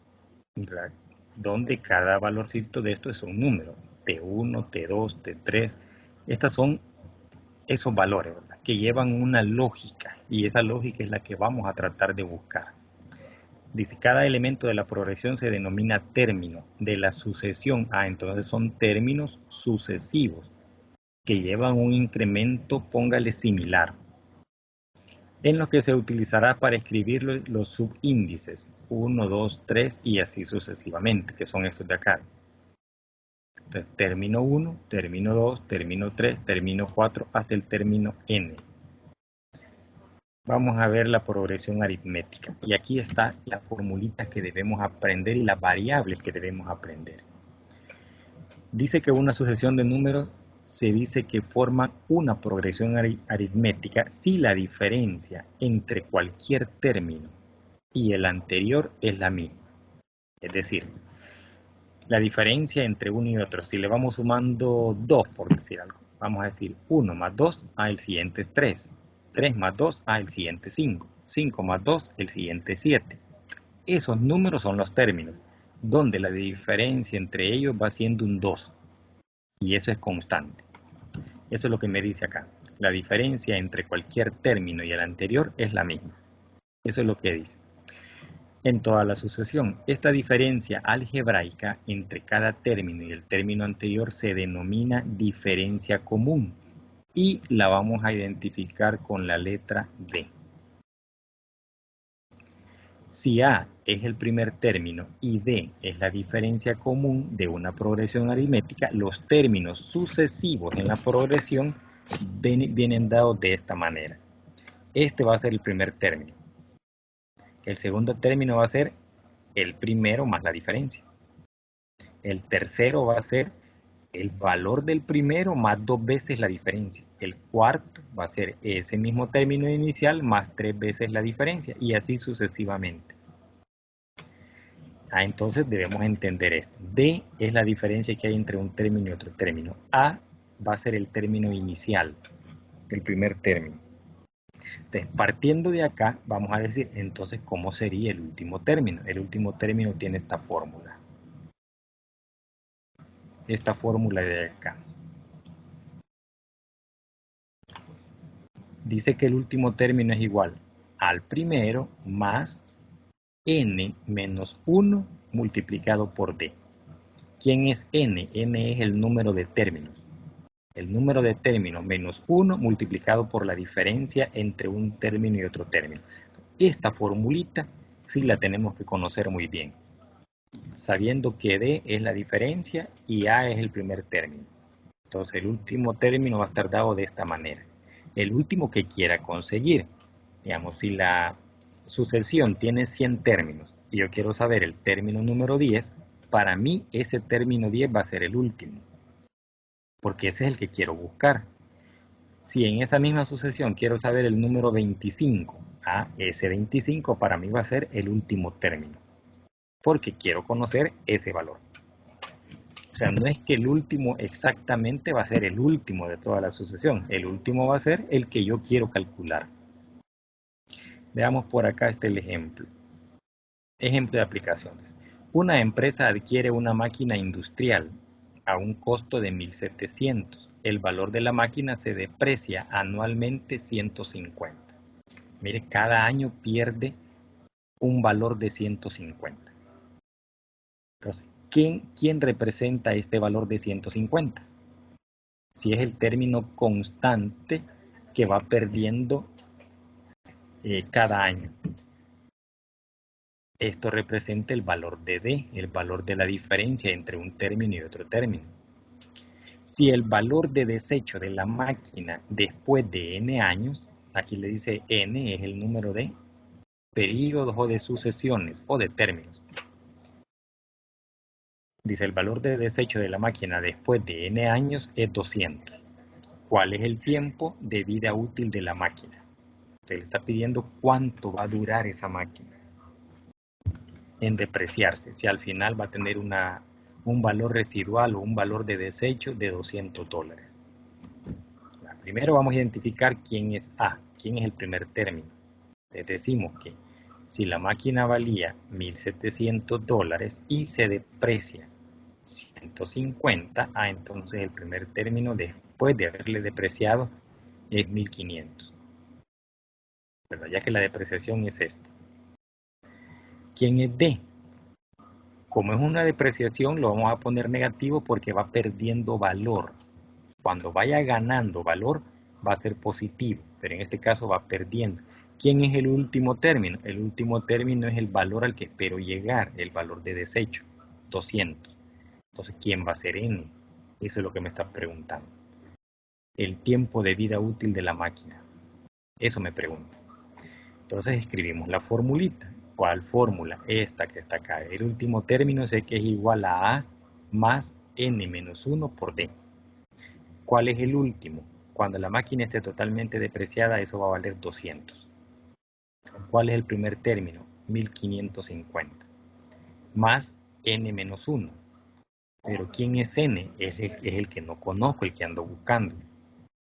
¿verdad? Donde cada valorcito de esto es un número. T1, T2, T3. Estas son esos valores, ¿verdad? Que llevan una lógica. Y esa lógica es la que vamos a tratar de buscar. Dice, cada elemento de la progresión se denomina término de la sucesión. Entonces son términos sucesivos que llevan un incremento, póngale similar, en los que se utilizará para escribir los subíndices 1, 2, 3 y así sucesivamente, que son estos de acá. Entonces, término 1, término 2, término 3, término 4, hasta el término n. Vamos a ver la progresión aritmética. Y aquí está la formulita que debemos aprender y las variables que debemos aprender. Dice que una sucesión de números se dice que forma una progresión aritmética si la diferencia entre cualquier término y el anterior es la misma. Es decir, la diferencia entre uno y otro, si le vamos sumando 2, por decir algo, vamos a decir 1 más 2, el siguiente es 3. 3 más 2, el siguiente 5. 5 más 2, el siguiente 7. Esos números son los términos, donde la diferencia entre ellos va siendo un 2. Y eso es constante. Eso es lo que me dice acá. La diferencia entre cualquier término y el anterior es la misma. Eso es lo que dice. En toda la sucesión, esta diferencia algebraica entre cada término y el término anterior se denomina diferencia común y la vamos a identificar con la letra D. Si A es el primer término y D es la diferencia común de una progresión aritmética, los términos sucesivos en la progresión vienen dados de esta manera. Este va a ser el primer término. El segundo término va a ser el primero más la diferencia. El tercero va a ser el valor del primero más 2 veces la diferencia. El cuarto va a ser ese mismo término inicial más 3 veces la diferencia y así sucesivamente. Entonces debemos entender esto. D es la diferencia que hay entre un término y otro término. A va a ser el término inicial, el primer término. Entonces, partiendo de acá, vamos a decir, entonces, ¿cómo sería el último término? El último término tiene esta fórmula. Esta fórmula de acá. Dice que el último término es igual al primero más n menos 1 multiplicado por d. ¿Quién es n? N es el número de términos. El número de términos menos 1 multiplicado por la diferencia entre un término y otro término. Esta formulita sí la tenemos que conocer muy bien, sabiendo que D es la diferencia y A es el primer término. Entonces el último término va a estar dado de esta manera. El último que quiera conseguir, digamos, si la sucesión tiene 100 términos y yo quiero saber el término número 10, para mí ese término 10 va a ser el último, porque ese es el que quiero buscar. Si en esa misma sucesión quiero saber el número 25, ese 25 para mí va a ser el último término, porque quiero conocer ese valor. O sea, no es que el último exactamente va a ser el último de toda la sucesión, el último va a ser el que yo quiero calcular. Veamos por acá el ejemplo. Ejemplo de aplicaciones. Una empresa adquiere una máquina industrial a un costo de 1.700. El valor de la máquina se deprecia anualmente 150. Mire, cada año pierde un valor de 150. Entonces, ¿quién representa este valor de 150? Si es el término constante que va perdiendo cada año. Esto representa el valor de D, el valor de la diferencia entre un término y otro término. Si el valor de desecho de la máquina después de n años, aquí le dice n es el número de periodos o de sucesiones o de términos. Dice el valor de desecho de la máquina después de n años es 200. ¿Cuál es el tiempo de vida útil de la máquina? Usted le está pidiendo cuánto va a durar esa máquina en depreciarse, si al final va a tener un valor residual o un valor de desecho de $200. Primero vamos a identificar quién es A, quién es el primer término. Les decimos que si la máquina valía $1.700 y se deprecia 150, entonces el primer término después de haberle depreciado es 1.500. ¿Verdad? Ya que la depreciación es esta. ¿Quién es D? Como es una depreciación, lo vamos a poner negativo porque va perdiendo valor. Cuando vaya ganando valor, va a ser positivo, pero en este caso va perdiendo. ¿Quién es el último término? El último término es el valor al que espero llegar, el valor de desecho, 200. Entonces, ¿quién va a ser N? Eso es lo que me está preguntando. El tiempo de vida útil de la máquina. Eso me pregunta. Entonces escribimos la formulita. ¿Cuál fórmula? Esta que está acá. El último término sé que es igual a más N menos 1 por D. ¿Cuál es el último? Cuando la máquina esté totalmente depreciada, eso va a valer 200. ¿Cuál es el primer término? 1550. Más N menos 1. Pero ¿quién es N? Es el que no conozco, el que ando buscando.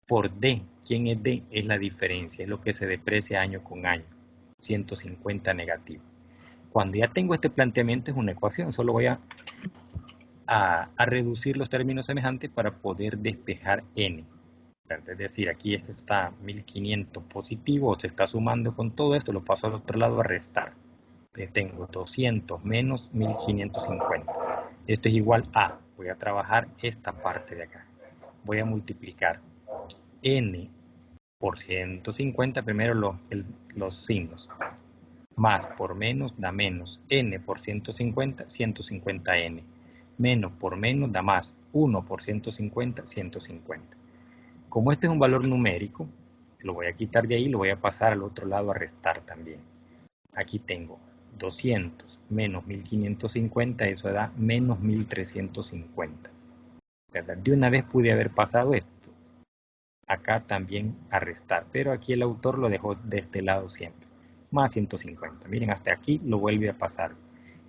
Por D. ¿Quién es D? Es la diferencia, es lo que se deprecia año con año. 150 negativo. Cuando ya tengo este planteamiento es una ecuación, solo voy a reducir los términos semejantes para poder despejar N. Es decir, aquí esto está 1500 positivo, se está sumando con todo esto, lo paso al otro lado a restar. Entonces tengo 200 menos 1550. Esto es igual a, voy a trabajar esta parte de acá. Voy a multiplicar N por 150, primero los signos. Más por menos da menos. N por 150, 150N. Menos por menos da más. 1 por 150, 150. Como este es un valor numérico, lo voy a quitar de ahí y lo voy a pasar al otro lado a restar también. Aquí tengo 200 menos 1550, eso da menos 1350. ¿Verdad? De una vez pude haber pasado esto. Acá también a restar, pero aquí el autor lo dejó de este lado siempre. Más 150. Miren, hasta aquí lo vuelve a pasar.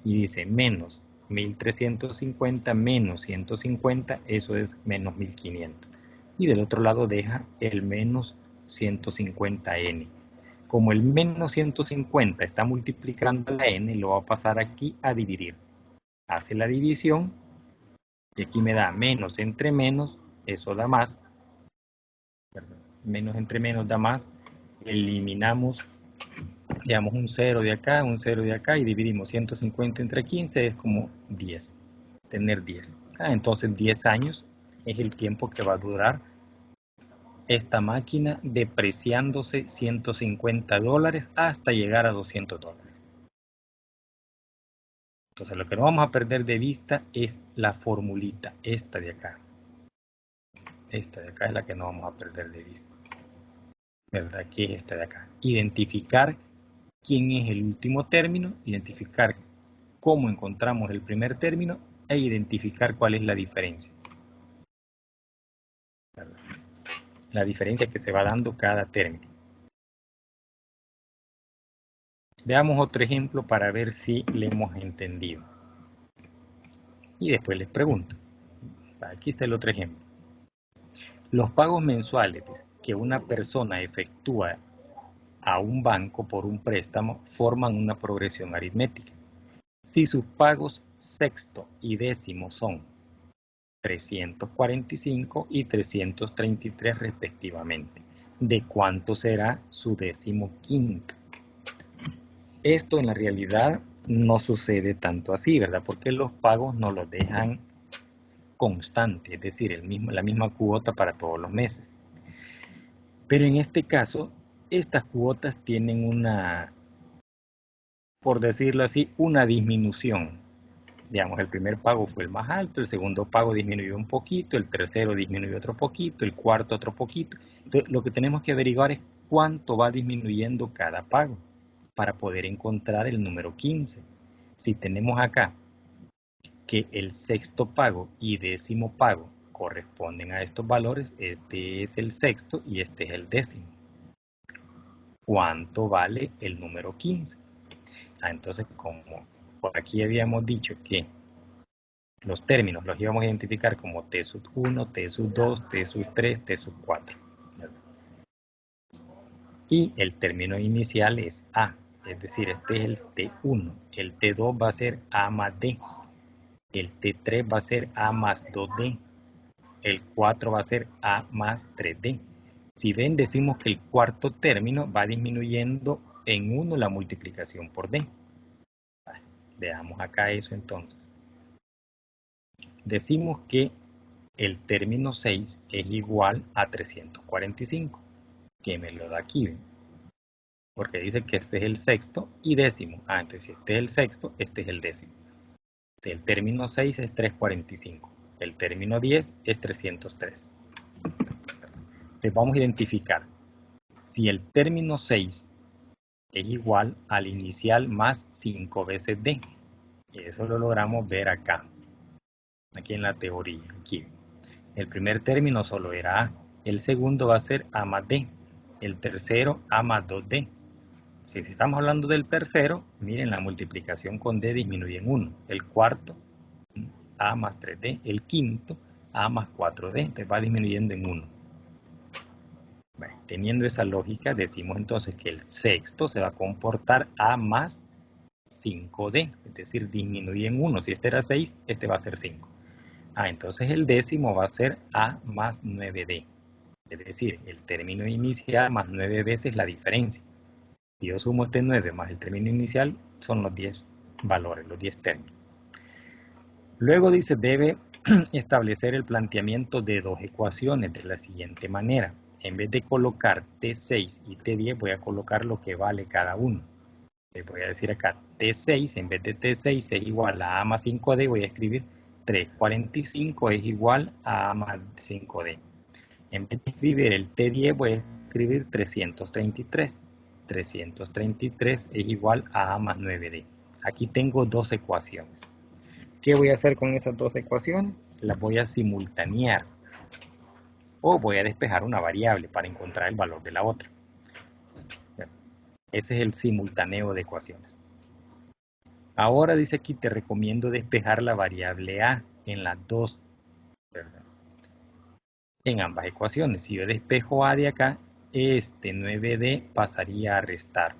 Y dice menos 1350 menos 150, eso es menos 1500. Y del otro lado deja el menos 150n. Como el menos 150 está multiplicando la n, lo va a pasar aquí a dividir. Hace la división y aquí me da menos entre menos, eso da más. Menos entre menos da más. Eliminamos, digamos, un 0 de acá, un 0 de acá y dividimos 150 entre 15, es como 10. Tener 10. Entonces 10 años es el tiempo que va a durar esta máquina depreciándose $150 hasta llegar a $200. Entonces lo que no vamos a perder de vista es la formulita, esta de acá. Esta de acá es la que no vamos a perder de vista. ¿Verdad? Que es esta de acá. Identificar quién es el último término, identificar cómo encontramos el primer término e identificar cuál es la diferencia. La diferencia que se va dando cada término. Veamos otro ejemplo para ver si le hemos entendido. Y después les pregunto. Aquí está el otro ejemplo. Los pagos mensuales que una persona efectúa a un banco por un préstamo forman una progresión aritmética. Si sus pagos sexto y décimo son 345 y 333 respectivamente, ¿de cuánto será su décimo quinto? Esto en la realidad no sucede tanto así, ¿verdad? Porque los pagos no los dejan constantes, es decir, la misma cuota para todos los meses. Pero en este caso, estas cuotas tienen una, por decirlo así, una disminución. Digamos, el primer pago fue el más alto, el segundo pago disminuyó un poquito, el tercero disminuyó otro poquito, el cuarto otro poquito. Entonces, lo que tenemos que averiguar es cuánto va disminuyendo cada pago para poder encontrar el número 15. Si tenemos acá que el sexto pago y décimo pago corresponden a estos valores, este es el sexto y este es el décimo. ¿Cuánto vale el número 15? Entonces, como por aquí habíamos dicho que los términos los íbamos a identificar como T sub 1, T sub 2, T sub 3, T sub 4. Y el término inicial es A, es decir, este es el T1. El T2 va a ser A más D. El T3 va a ser A más 2D. El 4 va a ser A más 3D. Si ven, decimos que el cuarto término va disminuyendo en 1 la multiplicación por D. Veamos acá eso entonces. Decimos que el término 6 es igual a 345, que me lo da aquí, ¿ven? Porque dice que este es el sexto y décimo. Entonces si este es el sexto, este es el décimo. El término 6 es 345. El término 10 es 303. Entonces vamos a identificar si el término 6 es igual al inicial más 5 veces D. Y eso lo logramos ver acá. Aquí en la teoría. Aquí. El primer término solo era A. El segundo va a ser A más D. El tercero A más 2D. Si estamos hablando del tercero, miren, la multiplicación con D disminuye en 1. El cuarto, A más 3D. El quinto, A más 4D. Entonces va disminuyendo en 1. Bueno, teniendo esa lógica, decimos entonces que el sexto se va a comportar A más 5D. Es decir, disminuye en 1. Si este era 6, este va a ser 5. Entonces el décimo va a ser A más 9D. Es decir, el término inicial más 9 veces la diferencia. Si yo sumo este 9 más el término inicial, son los 10 valores, los 10 términos. Luego dice, debe establecer el planteamiento de dos ecuaciones de la siguiente manera. En vez de colocar T6 y T10, voy a colocar lo que vale cada uno. Les voy a decir acá, T6, en vez de T6 es igual a A más 5D, voy a escribir 345 es igual a A más 5D. En vez de escribir el T10, voy a escribir 333. 333 es igual a A más 9D. Aquí tengo dos ecuaciones. ¿Qué voy a hacer con esas dos ecuaciones? Las voy a simultanear. O voy a despejar una variable para encontrar el valor de la otra. Ese es el simultáneo de ecuaciones. Ahora dice aquí, te recomiendo despejar la variable A en las dos, ¿verdad? En ambas ecuaciones. Si yo despejo A de acá, este 9D pasaría a restar.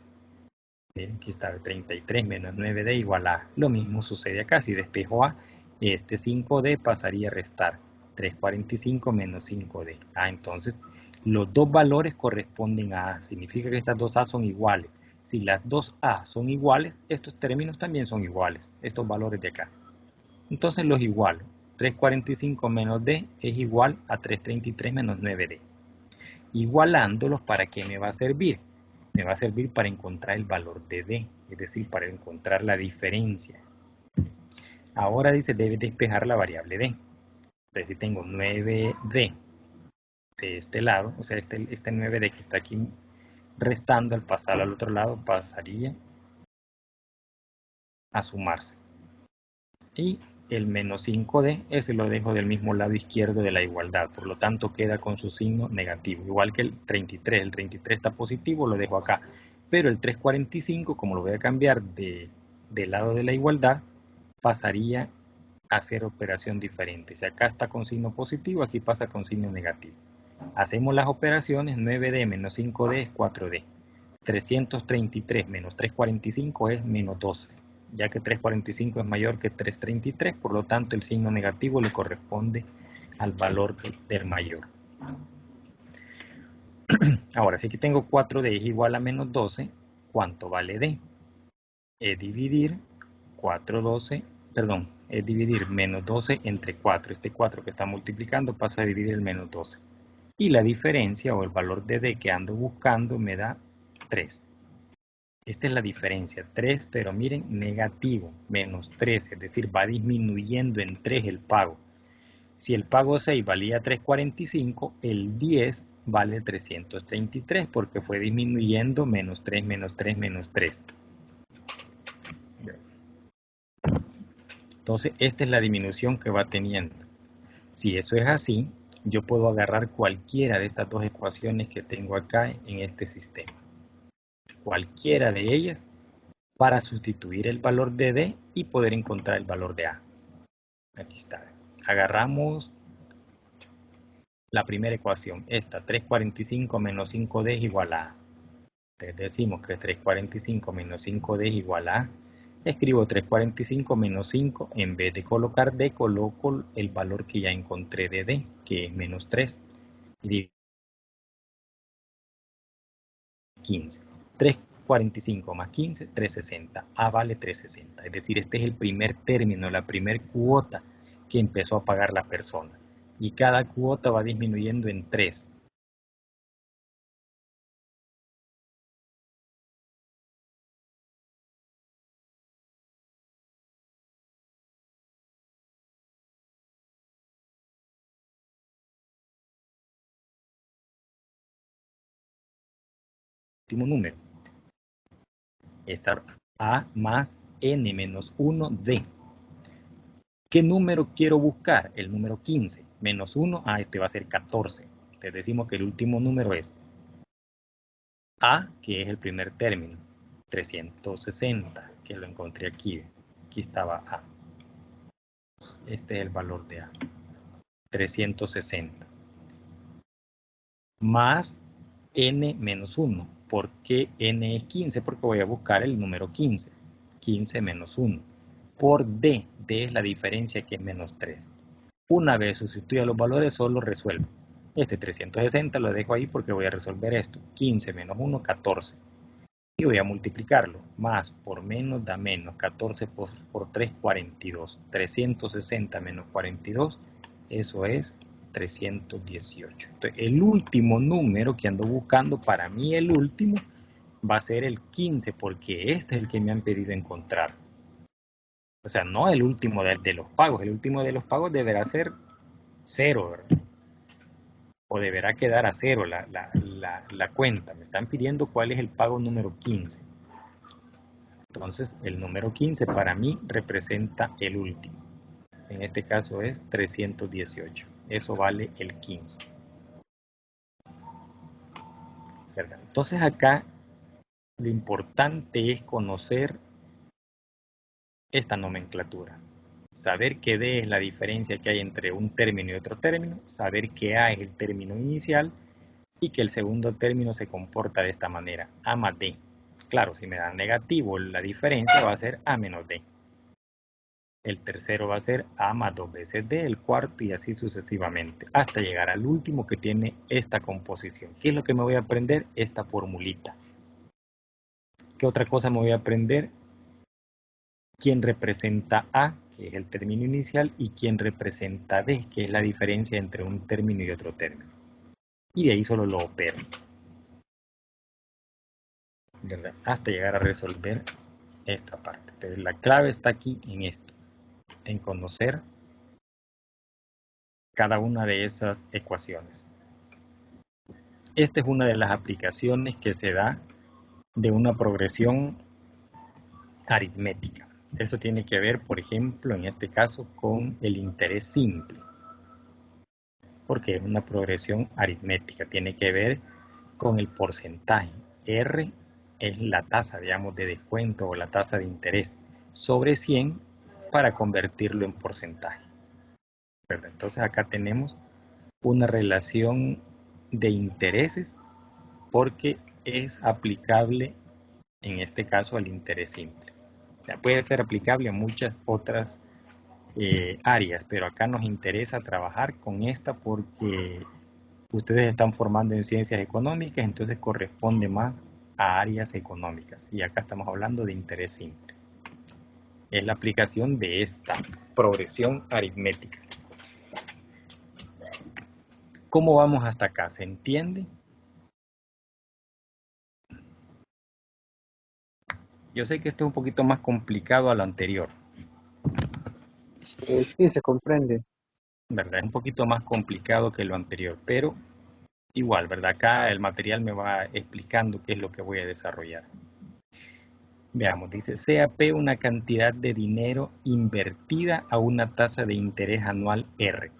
Aquí está 33 menos 9D igual a. Lo mismo sucede acá. Si despejo A, este 5D pasaría a restar. 345 menos 5D. Entonces, los dos valores corresponden a A. Significa que estas dos A son iguales. Si las dos A son iguales, estos términos también son iguales. Estos valores de acá. Entonces los igualo. 345 menos D es igual a 333 menos 9D. Igualándolos, ¿para qué me va a servir? Me va a servir para encontrar el valor de D, es decir, para encontrar la diferencia. Ahora dice, debe despejar la variable D. Entonces, si tengo 9D de este lado, o sea, este 9D que está aquí restando, al pasar al otro lado, pasaría a sumarse. Y el menos 5D, ese lo dejo del mismo lado izquierdo de la igualdad, por lo tanto queda con su signo negativo, igual que el 33 está positivo, lo dejo acá, pero el 345, como lo voy a cambiar del lado de la igualdad, pasaría a hacer operación diferente. Si acá está con signo positivo, aquí pasa con signo negativo. Hacemos las operaciones, 9D menos 5D es 4D, 333 menos 345 es menos 12. Ya que 345 es mayor que 333, por lo tanto el signo negativo le corresponde al valor del mayor. Ahora, si aquí tengo 4D es igual a menos 12, ¿cuánto vale D? Es dividir 412, perdón, es dividir menos 12 entre 4. Este 4 que está multiplicando pasa a dividir el menos 12. Y la diferencia o el valor de D que ando buscando me da 3. Esta es la diferencia, 3, pero miren, negativo, menos 3, es decir, va disminuyendo en 3 el pago. Si el pago 6 valía 3.45, el 10 vale 333, porque fue disminuyendo menos 3, menos 3, menos 3. Entonces, esta es la disminución que va teniendo. Si eso es así, yo puedo agarrar cualquiera de estas dos ecuaciones que tengo acá en este sistema. Cualquiera de ellas para sustituir el valor de D y poder encontrar el valor de A. Aquí está. Agarramos la primera ecuación, esta, 345 menos 5D es igual a A. Entonces decimos que 345 menos 5D es igual a A. Escribo 345 menos 5, en vez de colocar D, coloco el valor que ya encontré de D, que es menos 3. Y 15. 345 más 15, 360. A vale 360. Es decir, este es el primer término, la primer cuota que empezó a pagar la persona. Y cada cuota va disminuyendo en 3. Último número. Esta A más N menos 1D. ¿Qué número quiero buscar? El número 15. Menos 1, este va a ser 14. Entonces decimos que el último número es A, que es el primer término. 360, que lo encontré aquí. Aquí estaba A. Este es el valor de A. 360. Más N menos 1. ¿Por qué N es 15? Porque voy a buscar el número 15. 15 menos 1. Por D. D es la diferencia que es menos 3. Una vez sustituya los valores, solo resuelvo. Este 360 lo dejo ahí porque voy a resolver esto. 15 menos 1, 14. Y voy a multiplicarlo. Más por menos da menos. 14 por 3, 42. 360 menos 42, eso es 318. Entonces, el último número que ando buscando, para mí el último, va a ser el 15, porque este es el que me han pedido encontrar. O sea, no el último de los pagos. El último de los pagos deberá ser 0, ¿verdad? O deberá quedar a 0 la cuenta. Me están pidiendo cuál es el pago número 15. Entonces, el número 15 para mí representa el último. En este caso es 318. Eso vale el 15. ¿Verdad? Entonces acá lo importante es conocer esta nomenclatura. Saber que D es la diferencia que hay entre un término y otro término. Saber que A es el término inicial y que el segundo término se comporta de esta manera. A más D. Claro, si me da negativo, la diferencia va a ser A menos D. El tercero va a ser A más 2 veces D, el cuarto y así sucesivamente, hasta llegar al último que tiene esta composición. ¿Qué es lo que me voy a aprender? Esta formulita. ¿Qué otra cosa me voy a aprender? ¿Quién representa A, que es el término inicial, y quién representa D, que es la diferencia entre un término y otro término? Y de ahí solo lo opero, ¿verdad? Hasta llegar a resolver esta parte. Entonces, la clave está aquí en esto, en conocer cada una de esas ecuaciones. Esta es una de las aplicaciones que se da de una progresión aritmética. Esto tiene que ver, por ejemplo, en este caso, con el interés simple, porque es una progresión aritmética, tiene que ver con el porcentaje. R es la tasa, digamos, de descuento o la tasa de interés sobre 100 para convertirlo en porcentaje, ¿verdad? Entonces acá tenemos una relación de intereses porque es aplicable en este caso al interés simple. Ya puede ser aplicable a muchas otras áreas, pero acá nos interesa trabajar con esta porque ustedes están formando en ciencias económicas, entonces corresponde más a áreas económicas. Y acá estamos hablando de interés simple. Es la aplicación de esta progresión aritmética. ¿Cómo vamos hasta acá? ¿Se entiende? Yo sé que esto es un poquito más complicado a lo anterior, Sí, se comprende. ¿verdad? Es un poquito más complicado que lo anterior, pero igual, ¿verdad? Acá el material me va explicando qué es lo que voy a desarrollar. Veamos, dice, sea P una cantidad de dinero invertida a una tasa de interés anual R.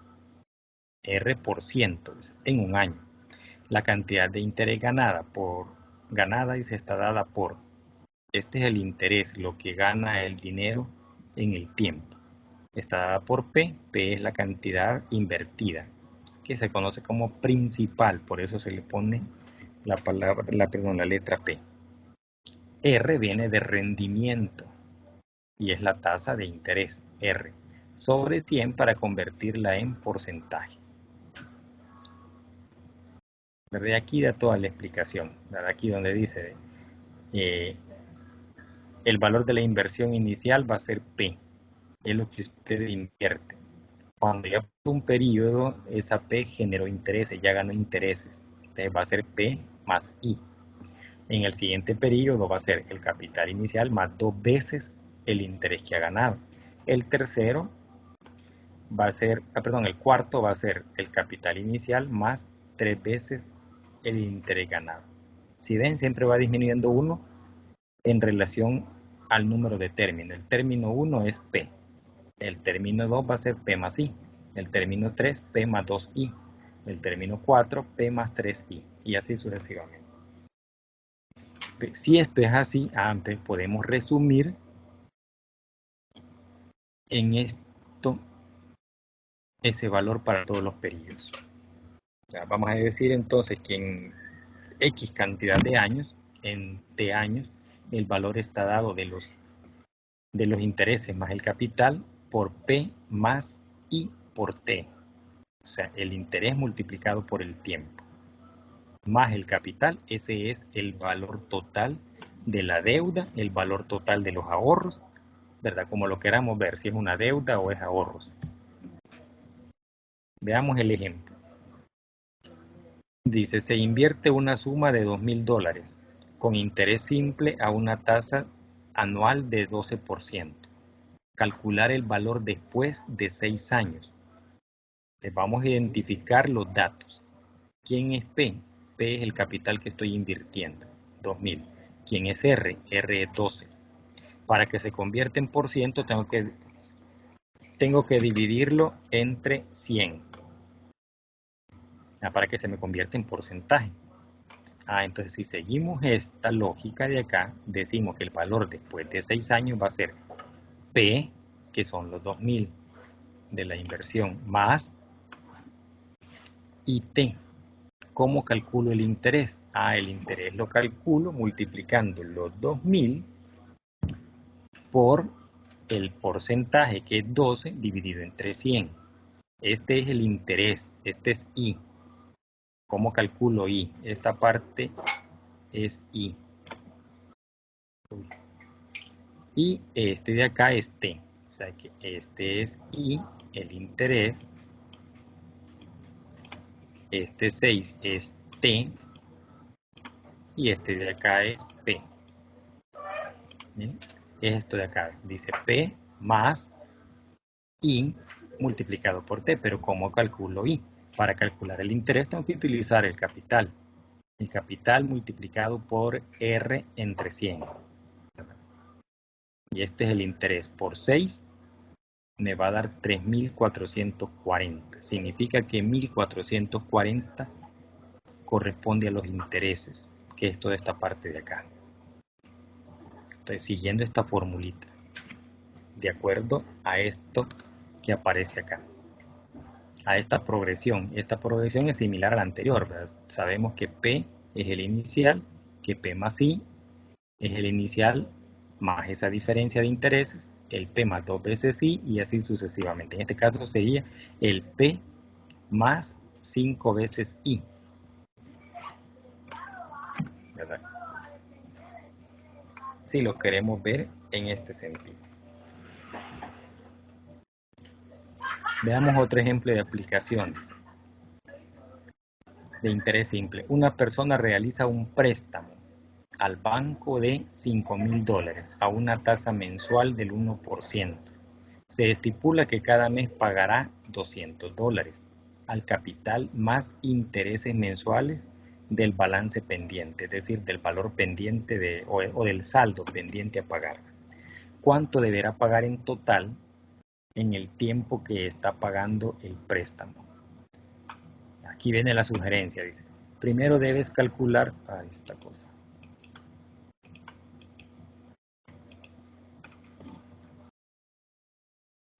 R% en un año. La cantidad de interés ganada y se está dada por, este es el interés, lo que gana el dinero en el tiempo. Está dada por P es la cantidad invertida, que se conoce como principal, por eso se le pone la letra P. R viene de rendimiento y es la tasa de interés, R, sobre 100 para convertirla en porcentaje. Desde aquí da toda la explicación, desde aquí donde dice el valor de la inversión inicial va a ser P, es lo que usted invierte. Cuando ya pasó un periodo, esa P generó intereses, ya ganó intereses, entonces va a ser P más I. En el siguiente periodo va a ser el capital inicial más 2 veces el interés que ha ganado. El tercero va a ser, el cuarto va a ser el capital inicial más 3 veces el interés ganado. Si ven, siempre va disminuyendo 1 en relación al número de términos. El término 1 es P. El término 2 va a ser P más I. El término 3, P más 2I. El término 4, P más 3I. Y así sucesivamente. Si esto es así, antes podemos resumir en esto ese valor para todos los periodos. O sea, vamos a decir entonces que en X cantidad de años, en T años, el valor está dado de los intereses más el capital por P más I por T. O sea, el interés multiplicado por el tiempo más el capital, ese es el valor total de la deuda, el valor total de los ahorros, ¿verdad? Como lo queramos ver, si es una deuda o es ahorros. Veamos el ejemplo. Dice, se invierte una suma de $2,000 con interés simple a una tasa anual de 12%. Calcular el valor después de 6 años. Les vamos a identificar los datos. ¿Quién es P? P es el capital que estoy invirtiendo, 2,000. ¿Quién es R? R es 12. Para que se convierta en por ciento tengo que dividirlo entre 100. Para que se me convierta en porcentaje. Entonces si seguimos esta lógica de acá, decimos que el valor después de 6 años va a ser P, que son los 2,000 de la inversión, más IT. ¿Cómo calculo el interés? El interés lo calculo multiplicando los 2,000 por el porcentaje, que es 12, dividido entre 100. Este es el interés, este es I. ¿Cómo calculo I? Esta parte es I. Y este de acá es T. O sea que este es I, el interés. Este 6 es T. Y este de acá es P. ¿Bien? Es esto de acá. Dice P más I multiplicado por T. Pero ¿cómo calculo I? Para calcular el interés tengo que utilizar el capital. El capital multiplicado por R entre 100. y este es el interés por 6, me va a dar 3.440. Significa que 1.440 corresponde a los intereses, que es toda esta parte de acá. Entonces, siguiendo esta formulita, de acuerdo a esto que aparece acá, a esta progresión es similar a la anterior, ¿verdad? Sabemos que P es el inicial, que P más I es el inicial más esa diferencia de intereses, el P más 2 veces I y así sucesivamente. En este caso sería el P más 5 veces I, ¿verdad? Si lo queremos ver en este sentido. Veamos otro ejemplo de aplicaciones de interés simple. Una persona realiza un préstamo al banco de $5.000 a una tasa mensual del 1%. Se estipula que cada mes pagará $200 al capital más intereses mensuales del balance pendiente, es decir, del valor pendiente o del saldo pendiente a pagar. ¿Cuánto deberá pagar en total en el tiempo que está pagando el préstamo? Aquí viene la sugerencia, dice. Primero debes calcular esta cosa.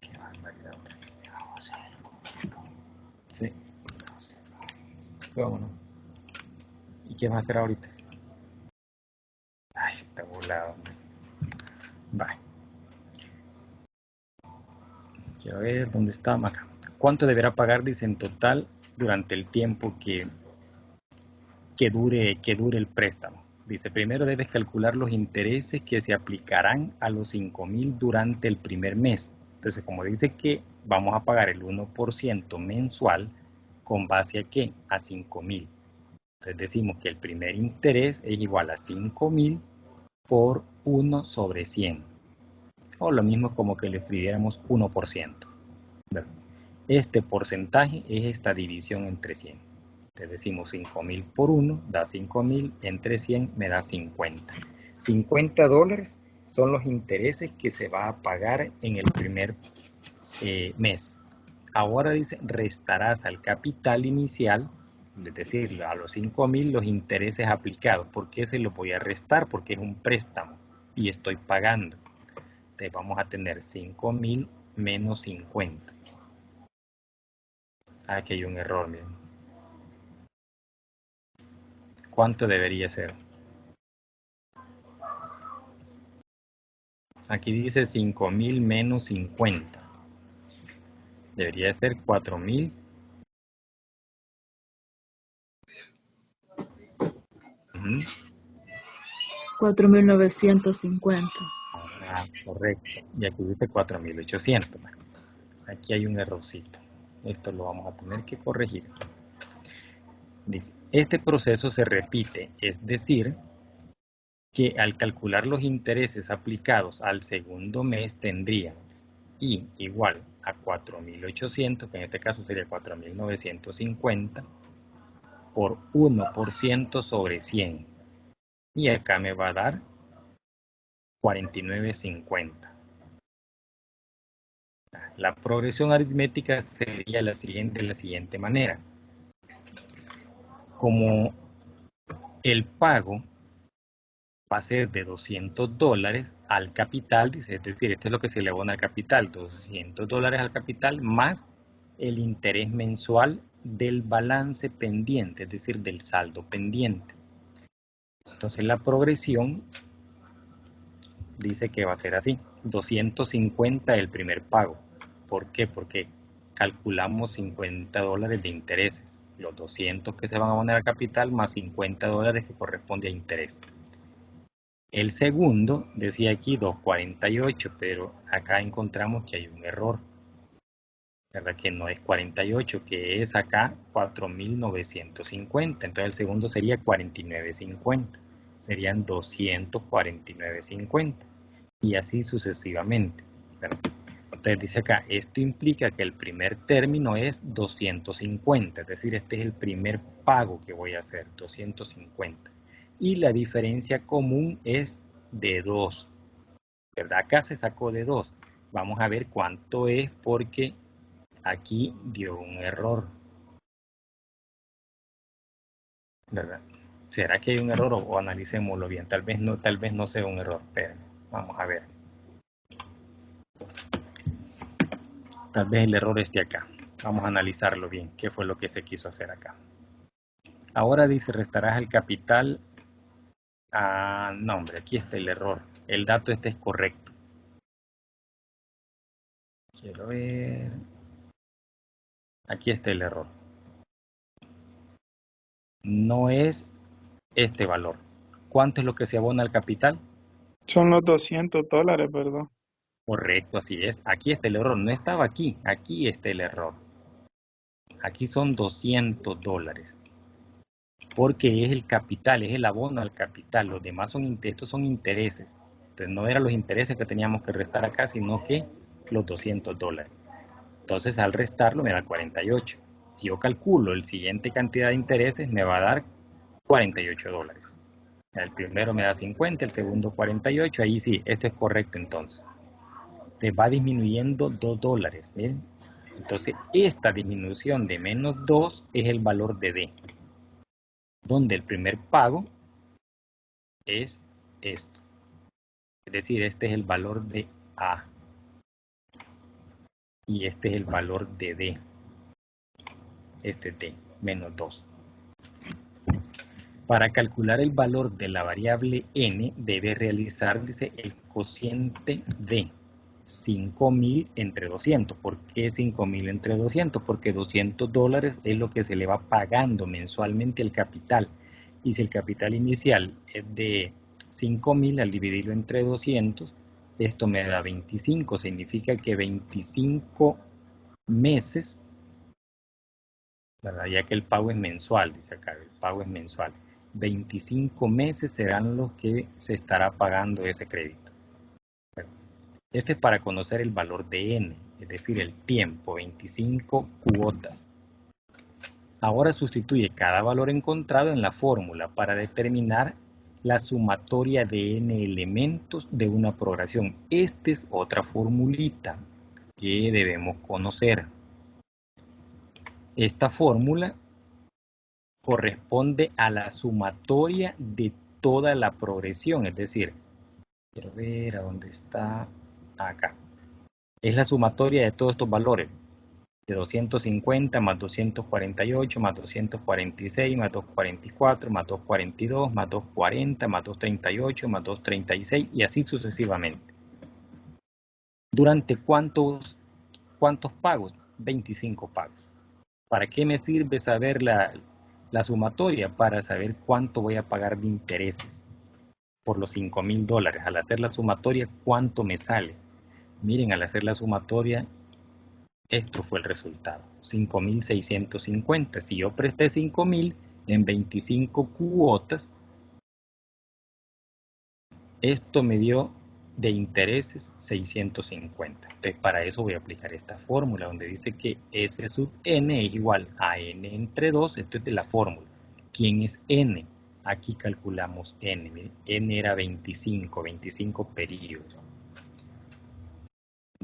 Qué barbaridad. Sí. ¿Cómo no? ¿Y qué vas a hacer ahorita? Ay, está volado. Vale. Quiero ver dónde está acá. ¿Cuánto deberá pagar, dice, en total durante el tiempo que dure el préstamo? Dice, primero debes calcular los intereses que se aplicarán a los 5.000 durante el primer mes. Entonces, como dice que vamos a pagar el 1% mensual, ¿con base a qué? A 5.000. Entonces decimos que el primer interés es igual a 5.000 por 1 sobre 100. O lo mismo como que le escribiéramos 1%. Este porcentaje es esta división entre 100. Entonces decimos 5.000 por 1 da 5.000, entre 100 me da 50. $50 son los intereses que se va a pagar en el primer mes. Ahora dice, restarás al capital inicial, es decir, a los 5.000 los intereses aplicados. ¿Por qué se los voy a restar? Porque es un préstamo y estoy pagando. Entonces vamos a tener 5.000 menos 50. Aquí hay un error, miren. ¿Cuánto debería ser? Aquí dice 5.000 menos 50. Debería ser 4.000. 4.950. Correcto. Y aquí dice 4.800. Aquí hay un errorcito. Esto lo vamos a tener que corregir. Dice, este proceso se repite, es decir, que al calcular los intereses aplicados al segundo mes tendríamos I igual a 4.800, que en este caso sería 4.950, por 1% sobre 100. Y acá me va a dar 49.50. La progresión aritmética sería la siguiente manera. Como el pago va a ser de $200 al capital, dice, es decir, esto es lo que se le abona al capital, $200 al capital más el interés mensual del balance pendiente, es decir, del saldo pendiente. Entonces la progresión dice que va a ser así, 250 el primer pago. ¿Por qué? Porque calculamos $50 de intereses, los 200 que se van a abonar al capital más $50 que corresponde a interés. El segundo decía aquí 248, pero acá encontramos que hay un error, ¿verdad? Que no es 48, que es acá 4.950. Entonces el segundo sería 49.50. Serían 249.50. Y así sucesivamente, ¿verdad? Entonces dice acá, esto implica que el primer término es 250, es decir, este es el primer pago que voy a hacer, 250. Y la diferencia común es de 2. ¿verdad? Acá se sacó de 2. Vamos a ver cuánto es porque aquí dio un error, ¿verdad? ¿Será que hay un error o analicémoslo bien? Tal vez no sea un error. Espérenme, vamos a ver. Tal vez el error esté acá. Vamos a analizarlo bien. ¿Qué fue lo que se quiso hacer acá? Ahora dice, restarás el capital. Ah, no, hombre, aquí está el error. El dato este es correcto. Quiero ver. Aquí está el error. No es este valor. ¿Cuánto es lo que se abona al capital? Son los $200, ¿verdad? Correcto, así es. Aquí está el error. No estaba aquí. Aquí está el error. Aquí son $200. Porque es el capital, es el abono al capital. Los demás son, estos son intereses. Entonces no eran los intereses que teníamos que restar acá, sino que los $200. Entonces al restarlo me da 48. Si yo calculo el siguiente cantidad de intereses, me va a dar $48. El primero me da 50, el segundo 48. Ahí sí, esto es correcto entonces. Te va disminuyendo $2. ¿Ven? Entonces esta disminución de menos 2 es el valor de D, donde el primer pago es esto. Es decir, este es el valor de A y este es el valor de D. Este D, menos 2. Para calcular el valor de la variable n debe realizarse el cociente de 5.000 entre 200. ¿Por qué 5.000 entre 200? Porque $200 es lo que se le va pagando mensualmente el capital. Y si el capital inicial es de 5.000, al dividirlo entre 200, esto me da 25. Significa que 25 meses, ¿verdad? Ya que el pago es mensual, dice acá, el pago es mensual. 25 meses serán los que se estará pagando ese crédito. Esto es para conocer el valor de n, es decir, el tiempo, 25 cuotas. Ahora sustituye cada valor encontrado en la fórmula para determinar la sumatoria de n elementos de una progresión. Esta es otra formulita que debemos conocer. Esta fórmula corresponde a la sumatoria de toda la progresión, es decir, quiero ver a dónde está, acá. Es la sumatoria de todos estos valores, de 250 más 248 más 246 más 244 más 242 más 240 más 238 más 236 y así sucesivamente. ¿Durante cuántos pagos? 25 pagos. ¿Para qué me sirve saber la sumatoria? Para saber cuánto voy a pagar de intereses por los $5.000. Al hacer la sumatoria, ¿cuánto me sale? Miren, al hacer la sumatoria, esto fue el resultado, 5.650. Si yo presté 5.000 en 25 cuotas, esto me dio de intereses 650. Entonces, para eso voy a aplicar esta fórmula, donde dice que S sub n es igual a n entre 2. Esto es de la fórmula. ¿Quién es n? Aquí calculamos n. Miren, n era 25 periodos.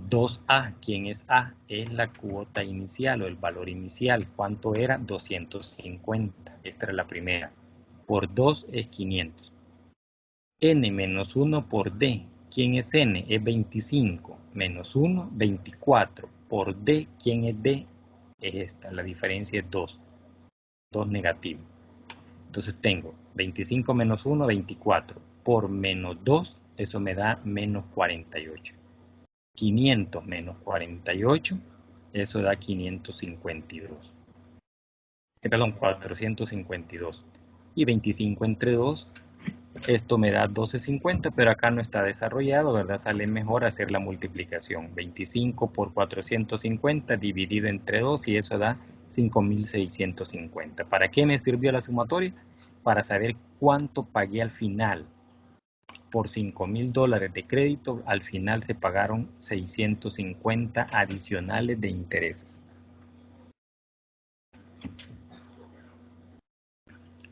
2A, ¿quién es A? Es la cuota inicial o el valor inicial. ¿Cuánto era? 250. Esta era la primera. Por 2 es 500. N menos 1 por D. ¿Quién es N? Es 25. Menos 1, 24. Por D, ¿quién es D? Es esta. La diferencia es 2. 2 negativo. Entonces tengo 25 menos 1, 24. Por menos 2, eso me da menos 48. 500 menos 48, eso da 552. Perdón, 452. Y 25 entre 2, esto me da 1250, pero acá no está desarrollado, ¿verdad? Sale mejor hacer la multiplicación. 25 por 450 dividido entre 2 y eso da 5.650. ¿Para qué me sirvió la sumatoria? Para saber cuánto pagué al final. Por $5.000 de crédito, al final se pagaron 650 adicionales de intereses.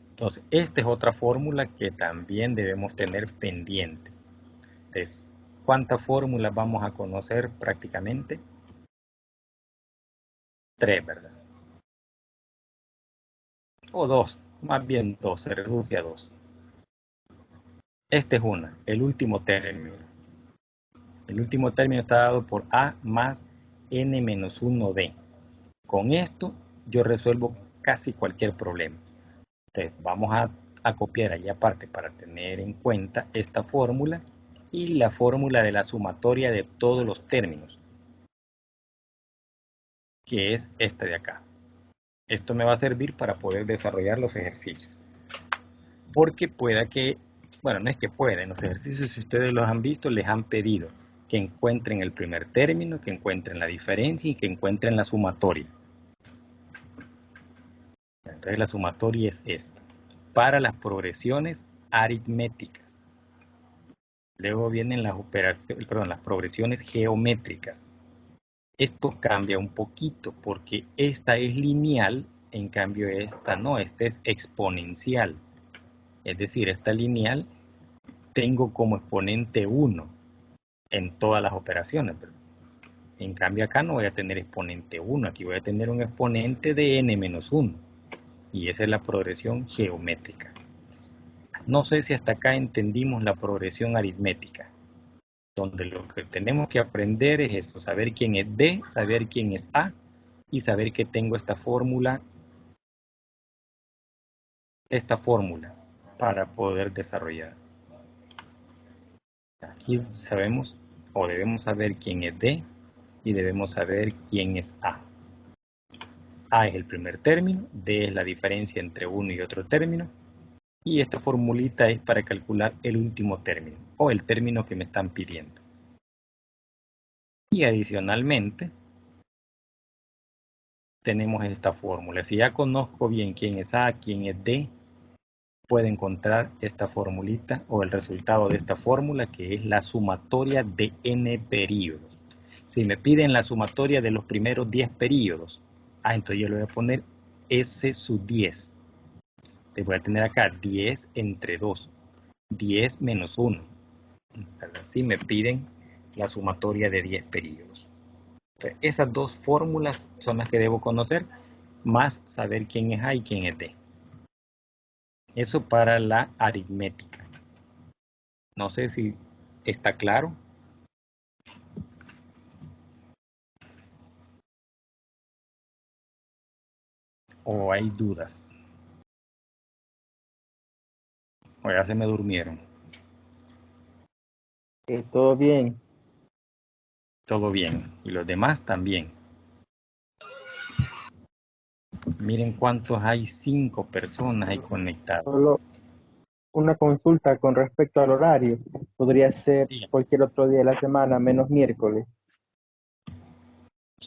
Entonces, esta es otra fórmula que también debemos tener pendiente. Entonces, ¿Cuántas fórmulas vamos a conocer prácticamente? 3, ¿verdad? O 2, más bien 2, se reduce a 2. Esta es una, el último término. El último término está dado por A más N menos 1D. Con esto yo resuelvo casi cualquier problema. Entonces vamos a copiar ahí aparte para tener en cuenta esta fórmula y la fórmula de la sumatoria de todos los términos, que es esta de acá. Esto me va a servir para poder desarrollar los ejercicios. Porque pueda que, bueno, no es que pueda, en los ejercicios, si ustedes los han visto, les han pedido que encuentren el primer término, que encuentren la diferencia y que encuentren la sumatoria. Entonces la sumatoria es esta, para las progresiones aritméticas. Luego vienen las progresiones geométricas. Esto cambia un poquito porque esta es lineal, en cambio esta no, esta es exponencial. Es decir, esta lineal tengo como exponente 1 en todas las operaciones. En cambio acá no voy a tener exponente 1, aquí voy a tener un exponente de n menos 1. Y esa es la progresión geométrica. No sé si hasta acá entendimos la progresión aritmética, donde lo que tenemos que aprender es esto, saber quién es D, saber quién es A, y saber que tengo esta fórmula para poder desarrollar. Aquí sabemos o debemos saber quién es D y debemos saber quién es A. A es el primer término, D es la diferencia entre uno y otro término, y esta formulita es para calcular el último término, o el término que me están pidiendo. Y adicionalmente, tenemos esta fórmula. Si ya conozco bien quién es A, quién es D, puedo encontrar esta formulita o el resultado de esta fórmula, que es la sumatoria de n periodos. Si me piden la sumatoria de los primeros 10 periodos, entonces yo le voy a poner S sub 10. Te voy a tener acá 10 entre 2, 10 menos 1. Si me piden la sumatoria de 10 periodos. Entonces, esas dos fórmulas son las que debo conocer, más saber quién es A y quién es D. Eso para la aritmética. No sé si está claro. ¿O hay dudas? ¿O ya se me durmieron? Todo bien. Todo bien. Y los demás también. Miren cuántos hay, 5 personas ahí conectadas. Solo una consulta con respecto al horario. Podría ser Sí. cualquier otro día de la semana, menos miércoles.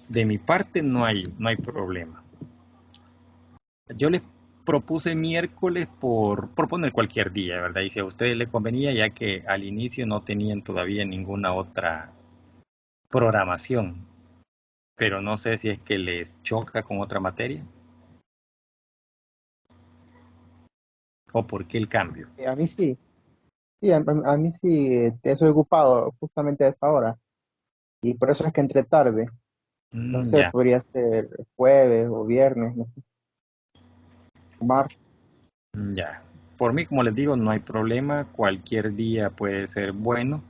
De mi parte no hay problema. Yo les propuse miércoles por poner cualquier día, ¿verdad? Y si a ustedes les convenía, ya que al inicio no tenían todavía ninguna otra programación. Pero no sé si es que les choca con otra materia. ¿O por qué el cambio? A mí sí. Sí, a mí sí, estoy ocupado justamente a esa hora. Y por eso es que entré tarde. No sé, Ya, podría ser jueves o viernes, no sé. Martes. ya. Por mí, como les digo, no hay problema. Cualquier día puede ser bueno.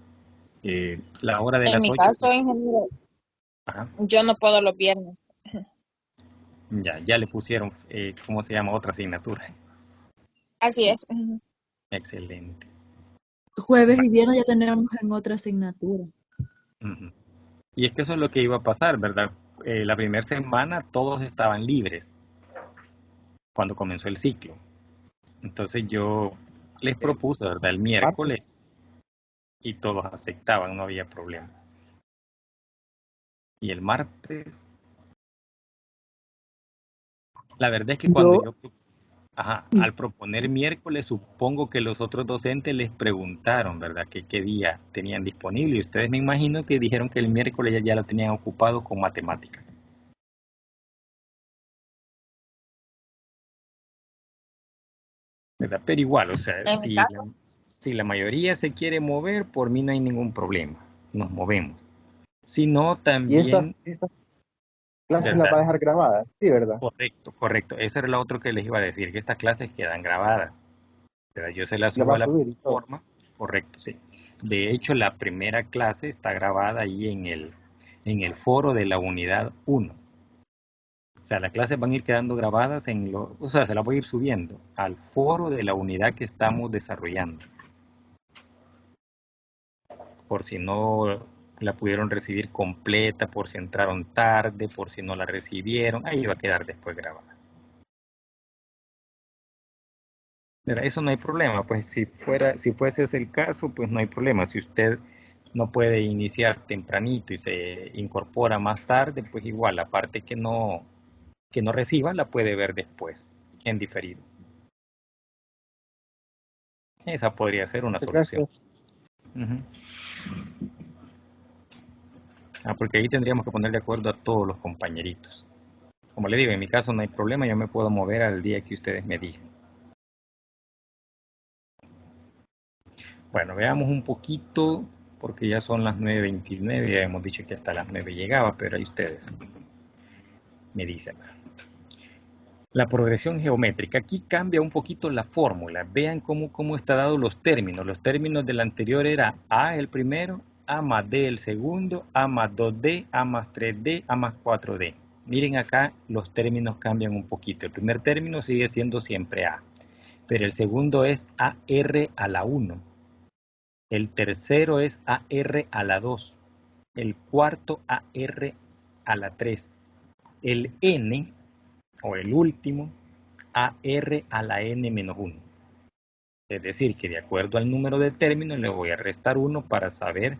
La hora de En las mi 8. caso, ingeniero, Ajá, yo no puedo los viernes. ya le pusieron, ¿cómo se llama? Otra asignatura. Así es. Excelente. Jueves y viernes ya tenemos en otra asignatura. Ujú. Y es que eso es lo que iba a pasar, ¿verdad? La primera semana todos estaban libres cuando comenzó el ciclo. Entonces yo les propuse, ¿verdad? El Martes. miércoles y todos aceptaban, no había problema. Y el martes, la verdad es que cuando Yo, yo, al proponer miércoles, supongo que los otros docentes les preguntaron, ¿verdad? Que qué día tenían disponible y ustedes me imagino que dijeron que el miércoles ya lo tenían ocupado con matemáticas. Pero igual, o sea, En mi caso, si la mayoría se quiere mover, por mí no hay ningún problema. nos movemos. Si no, Y también, esta clase la va a ¿verdad? dejar grabada, sí, ¿verdad? Correcto, correcto. Eso era lo otro que les iba a decir, que estas clases quedan grabadas. ¿Verdad? Yo se las La va subo a a la subir y todo. plataforma, correcto, sí. De hecho, la primera clase está grabada ahí en el foro de la unidad 1. O sea, las clases van a ir quedando grabadas o sea, se las voy a ir subiendo al foro de la unidad que estamos desarrollando. Por si no la pudieron recibir completa, por si entraron tarde, por si no la recibieron, ahí va a quedar después grabada. Pero eso no hay problema, pues si fuese ese el caso, pues no hay problema. Si usted no puede iniciar tempranito y se incorpora más tarde, pues igual la parte que no reciba la puede ver después, en diferido. Esa podría ser una solución. Gracias. Uh-huh. Porque ahí tendríamos que poner de acuerdo a todos los compañeritos. Como le digo, en mi caso no hay problema, yo me puedo mover al día que ustedes me digan. Bueno, veamos un poquito, porque ya son las 9:29, ya hemos dicho que hasta las 9 llegaba, pero ahí ustedes me dicen. La progresión geométrica, aquí cambia un poquito la fórmula. Vean cómo está dado los términos. Los términos del anterior era A el primero, A más D el segundo, A más 2D, A más 3D, A más 4D. Miren acá, los términos cambian un poquito. El primer término sigue siendo siempre A, pero el segundo es AR a la 1. El tercero es AR a la 2. El cuarto AR a la 3. El N, o el último, AR a la N-1. Es decir, que de acuerdo al número de términos le voy a restar 1 para saber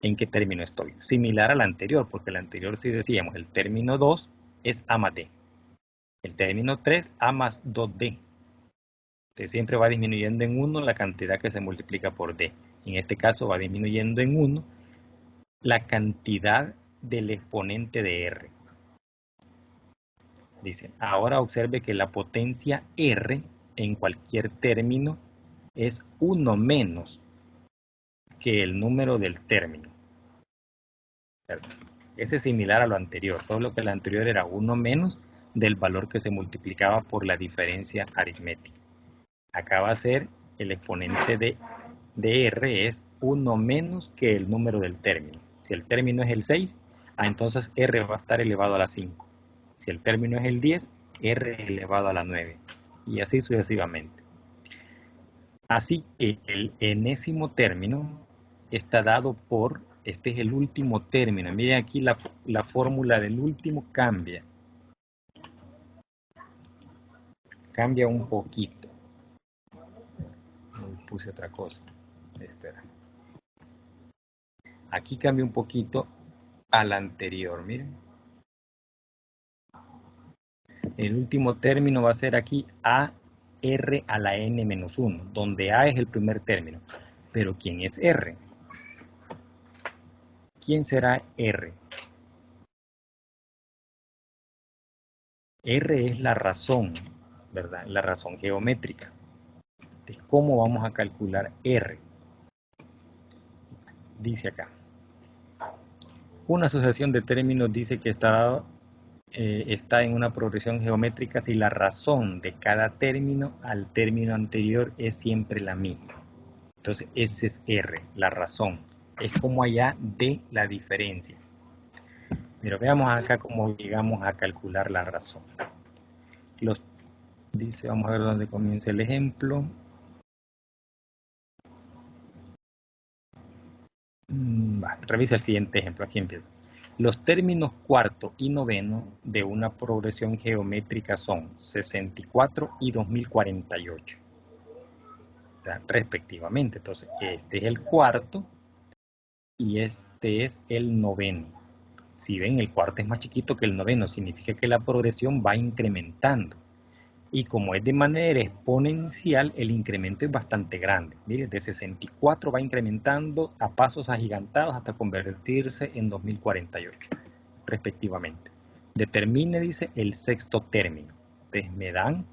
en qué término estoy. Similar al anterior, porque el anterior sí decíamos, el término 2 es A más D. El término 3, A más 2D. Entonces siempre va disminuyendo en 1 la cantidad que se multiplica por D. En este caso va disminuyendo en 1 la cantidad del exponente de R. Dice, ahora observe que la potencia R en cualquier término es 1 menos que el número del término. Ese es similar a lo anterior, solo que el anterior era 1 menos del valor que se multiplicaba por la diferencia aritmética. Acá va a ser el exponente de R es 1 menos que el número del término. Si el término es el 6, entonces R va a estar elevado a la 5. Si el término es el 10, R elevado a la 9. Y así sucesivamente. Así que el enésimo término está dado por, este es el último término. Miren aquí la fórmula del último cambia. Cambia un poquito. Puse otra cosa. Espera. Aquí cambia un poquito al anterior, miren. El último término va a ser aquí AR a la N-1, donde A es el primer término. Pero ¿quién es R? ¿Quién será R? R es la razón, ¿verdad? La razón geométrica. Entonces, ¿cómo vamos a calcular R? Dice acá. Una asociación de términos dice que está en una progresión geométrica si la razón de cada término al término anterior es siempre la misma. Entonces, ese es R, la razón. Es como allá de la diferencia. Pero veamos acá cómo llegamos a calcular la razón. Dice, vamos a ver dónde comienza el ejemplo. Revisa el siguiente ejemplo, aquí empieza. Los términos cuarto y noveno de una progresión geométrica son 64 y 2048, respectivamente. Entonces, este es el cuarto y este es el noveno. Si ven, el cuarto es más chiquito que el noveno, significa que la progresión va incrementando. Y como es de manera exponencial, el incremento es bastante grande. Miren, de 64 va incrementando a pasos agigantados hasta convertirse en 2048, respectivamente. Determine, dice, el sexto término. Entonces me dan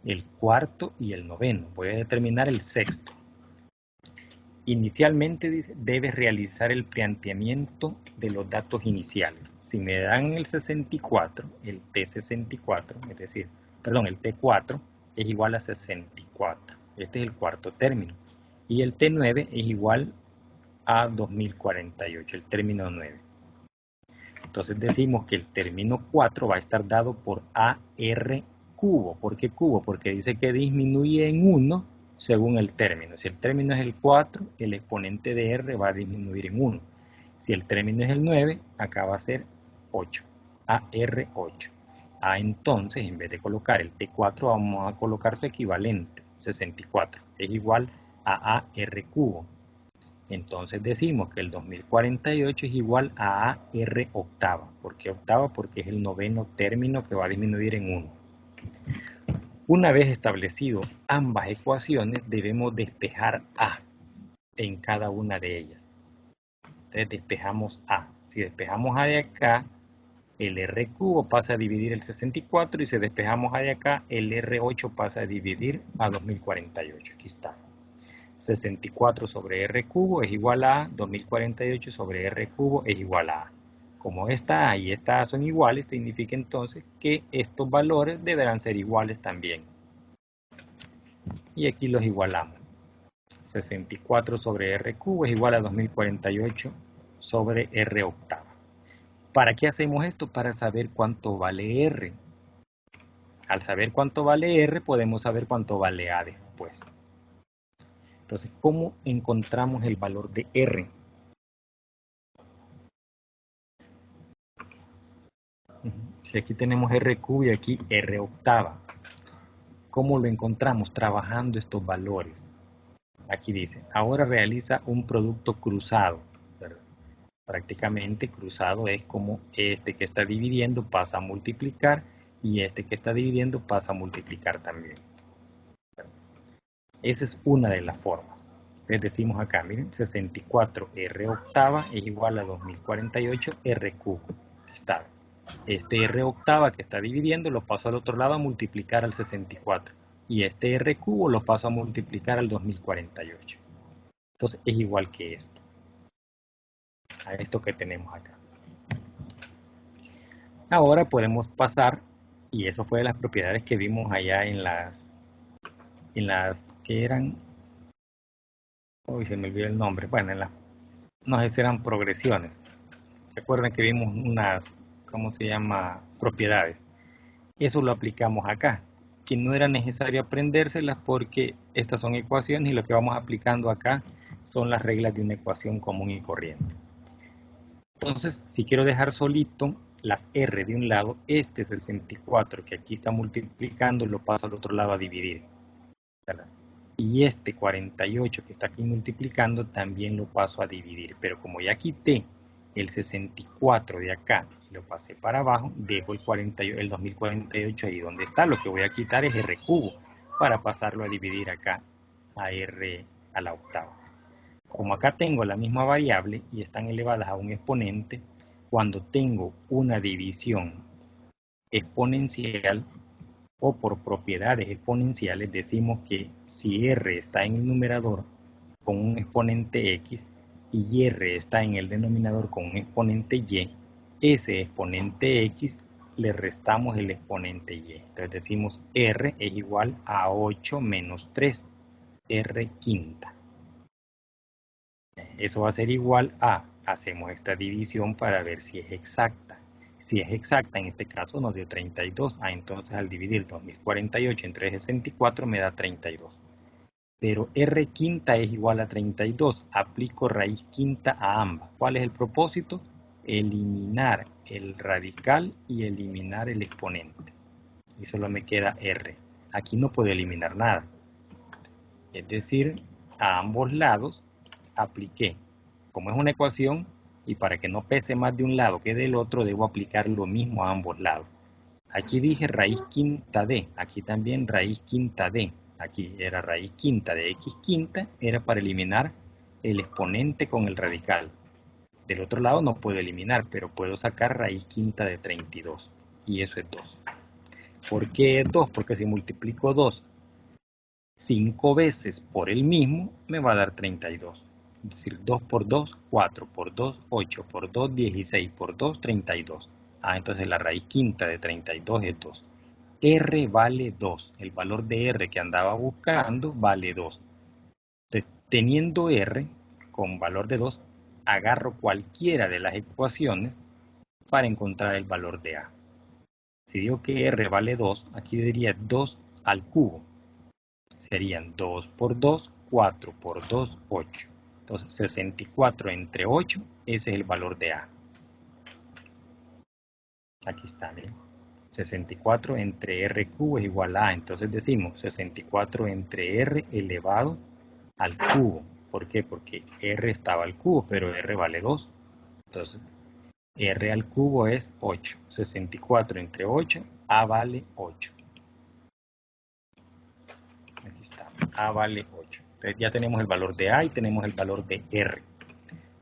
el cuarto y el noveno. Voy a determinar el sexto. Inicialmente dice, debes realizar el planteamiento de los datos iniciales. Si me dan el 64, el T64, es decir, perdón, el T4 es igual a 64. Este es el cuarto término. Y el T9 es igual a 2048, el término 9. Entonces decimos que el término 4 va a estar dado por AR cubo. ¿Por qué cubo? Porque dice que disminuye en 1 según el término. Si el término es el 4, el exponente de R va a disminuir en 1. Si el término es el 9, acá va a ser 8, AR8. Entonces, en vez de colocar el T4, vamos a colocar su equivalente, 64. Es igual a AR cubo. Entonces decimos que el 2048 es igual a AR octava. ¿Por qué octava? Porque es el noveno término que va a disminuir en 1. Una vez establecido ambas ecuaciones, debemos despejar A en cada una de ellas. Entonces despejamos A. Si despejamos A de acá, el R cubo pasa a dividir el 64 y si despejamos A de acá, el R8 pasa a dividir a 2048. Aquí está. 64 sobre R cubo es igual a 2048 sobre R cubo es igual a A. Como esta A y esta A son iguales, significa entonces que estos valores deberán ser iguales también. Y aquí los igualamos. 64 sobre R cubo es igual a 2048 sobre R octava. ¿Para qué hacemos esto? Para saber cuánto vale R. Al saber cuánto vale R, podemos saber cuánto vale A después. Entonces, ¿cómo encontramos el valor de R? Si aquí tenemos R cubo y aquí R octava. ¿Cómo lo encontramos? Trabajando estos valores. Aquí dice, ahora realiza un producto cruzado. ¿Verdad? Prácticamente cruzado es como este que está dividiendo pasa a multiplicar y este que está dividiendo pasa a multiplicar también. ¿Verdad? Esa es una de las formas. Les decimos acá, miren, 64 R octava es igual a 2048 R cubo. Está. Este R octava que está dividiendo lo paso al otro lado a multiplicar al 64. Y este R cubo lo paso a multiplicar al 2048. Entonces es igual que esto. A esto que tenemos acá. Ahora podemos pasar, y eso fue de las propiedades que vimos allá en las que eran, hoy se me olvidó el nombre, bueno, no sé si eran progresiones. ¿Se acuerdan que vimos unas, ¿cómo se llama? Propiedades. Eso lo aplicamos acá, que no era necesario aprendérselas porque estas son ecuaciones y lo que vamos aplicando acá son las reglas de una ecuación común y corriente. Entonces, si quiero dejar solito las R de un lado, este 64 que aquí está multiplicando lo paso al otro lado a dividir. ¿Verdad? Y este 48 que está aquí multiplicando también lo paso a dividir. Pero como ya quité el 64 de acá y lo pasé para abajo, dejo el 2048 ahí donde está. Lo que voy a quitar es R cubo para pasarlo a dividir acá a R a la octava. Como acá tengo la misma variable y están elevadas a un exponente, cuando tengo una división exponencial o por propiedades exponenciales, decimos que si R está en el numerador con un exponente X y R está en el denominador con un exponente Y, ese exponente X le restamos el exponente Y. Entonces decimos R es igual a 8 menos 3, R quinta. Eso va a ser igual a, hacemos esta división para ver si es exacta. Si es exacta, en este caso nos dio 32. Entonces al dividir 2048 entre 64 me da 32. Pero R quinta es igual a 32. Aplico raíz quinta a ambas. ¿Cuál es el propósito? Eliminar el radical y eliminar el exponente. Y solo me queda R. Aquí no puedo eliminar nada. Es decir, a ambos lados apliqué. Como es una ecuación, y para que no pese más de un lado que del otro, debo aplicar lo mismo a ambos lados. Aquí dije raíz quinta de, aquí también raíz quinta de. Aquí era raíz quinta de x quinta, era para eliminar el exponente con el radical. Del otro lado no puedo eliminar, pero puedo sacar raíz quinta de 32. Y eso es 2. ¿Por qué es 2? Porque si multiplico 2 5 veces por el mismo, me va a dar 32. Es decir, 2 por 2, 4 por 2, 8 por 2, 16 por 2, 32. Entonces la raíz quinta de 32 es 2. R vale 2. El valor de R que andaba buscando vale 2. Entonces, teniendo R con valor de 2, agarro cualquiera de las ecuaciones para encontrar el valor de A. Si digo que R vale 2, aquí diría 2 al cubo. Serían 2 por 2, 4 por 2, 8. Entonces, 64 entre 8, ese es el valor de A. Aquí está, miren. 64 entre R cubo es igual a A. Entonces decimos 64 entre R elevado al cubo. ¿Por qué? Porque R estaba al cubo, pero R vale 2. Entonces, R al cubo es 8. 64 entre 8, A vale 8. Aquí está, A vale 8. Entonces ya tenemos el valor de A y tenemos el valor de R.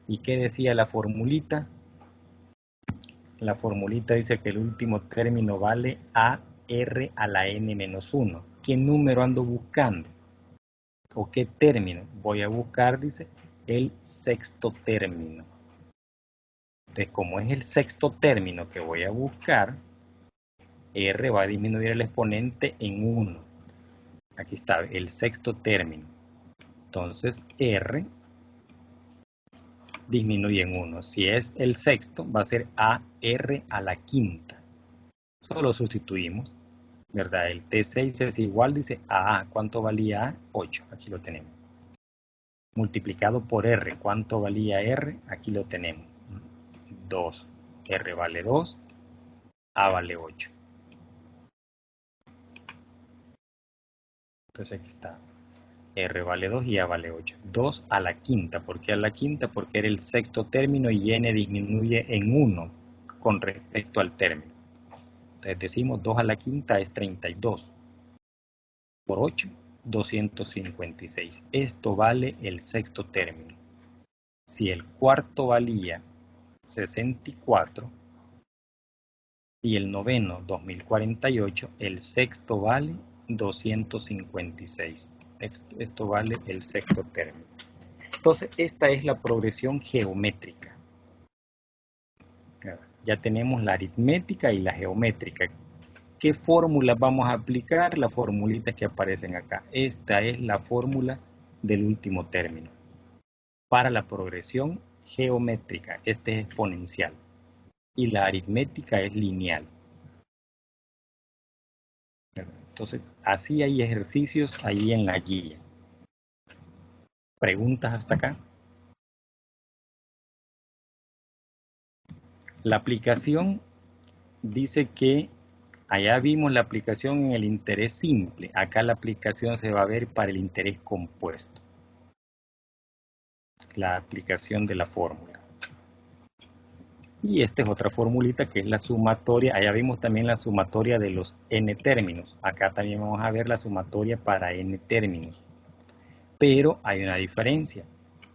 ¿Y qué decía la formulita? La formulita dice que el último término vale AR a la n menos 1. ¿Qué número ando buscando? ¿O qué término? Voy a buscar, dice, el sexto término. Entonces, como es el sexto término que voy a buscar, R va a disminuir el exponente en 1. Aquí está, el sexto término. Entonces, R disminuye en 1. Si es el sexto, va a ser AR a la quinta. Solo sustituimos, ¿verdad? El T6 es igual, dice a A. ¿Cuánto valía A? 8. Aquí lo tenemos. Multiplicado por R. ¿Cuánto valía R? Aquí lo tenemos. 2. R vale 2. A vale 8. Entonces aquí está. R vale 2 y A vale 8. 2 a la quinta. ¿Por qué a la quinta? Porque era el sexto término y N disminuye en 1 con respecto al término. Entonces decimos 2 a la quinta es 32. Por 8, 256. Esto vale el sexto término. Si el cuarto valía 64 y el noveno 2048, el sexto vale 256. Esto vale el sexto término. Entonces, esta es la progresión geométrica. Ya tenemos la aritmética y la geométrica. ¿Qué fórmulas vamos a aplicar? Las formulitas que aparecen acá. Esta es la fórmula del último término. Para la progresión geométrica, este es exponencial. Y la aritmética es lineal. Entonces, así hay ejercicios ahí en la guía. ¿Preguntas hasta acá? La aplicación dice que allá vimos la aplicación en el interés simple. Acá la aplicación se va a ver para el interés compuesto. La aplicación de la fórmula. Y esta es otra formulita que es la sumatoria. Allá vimos también la sumatoria de los n términos. Acá también vamos a ver la sumatoria para n términos. Pero hay una diferencia,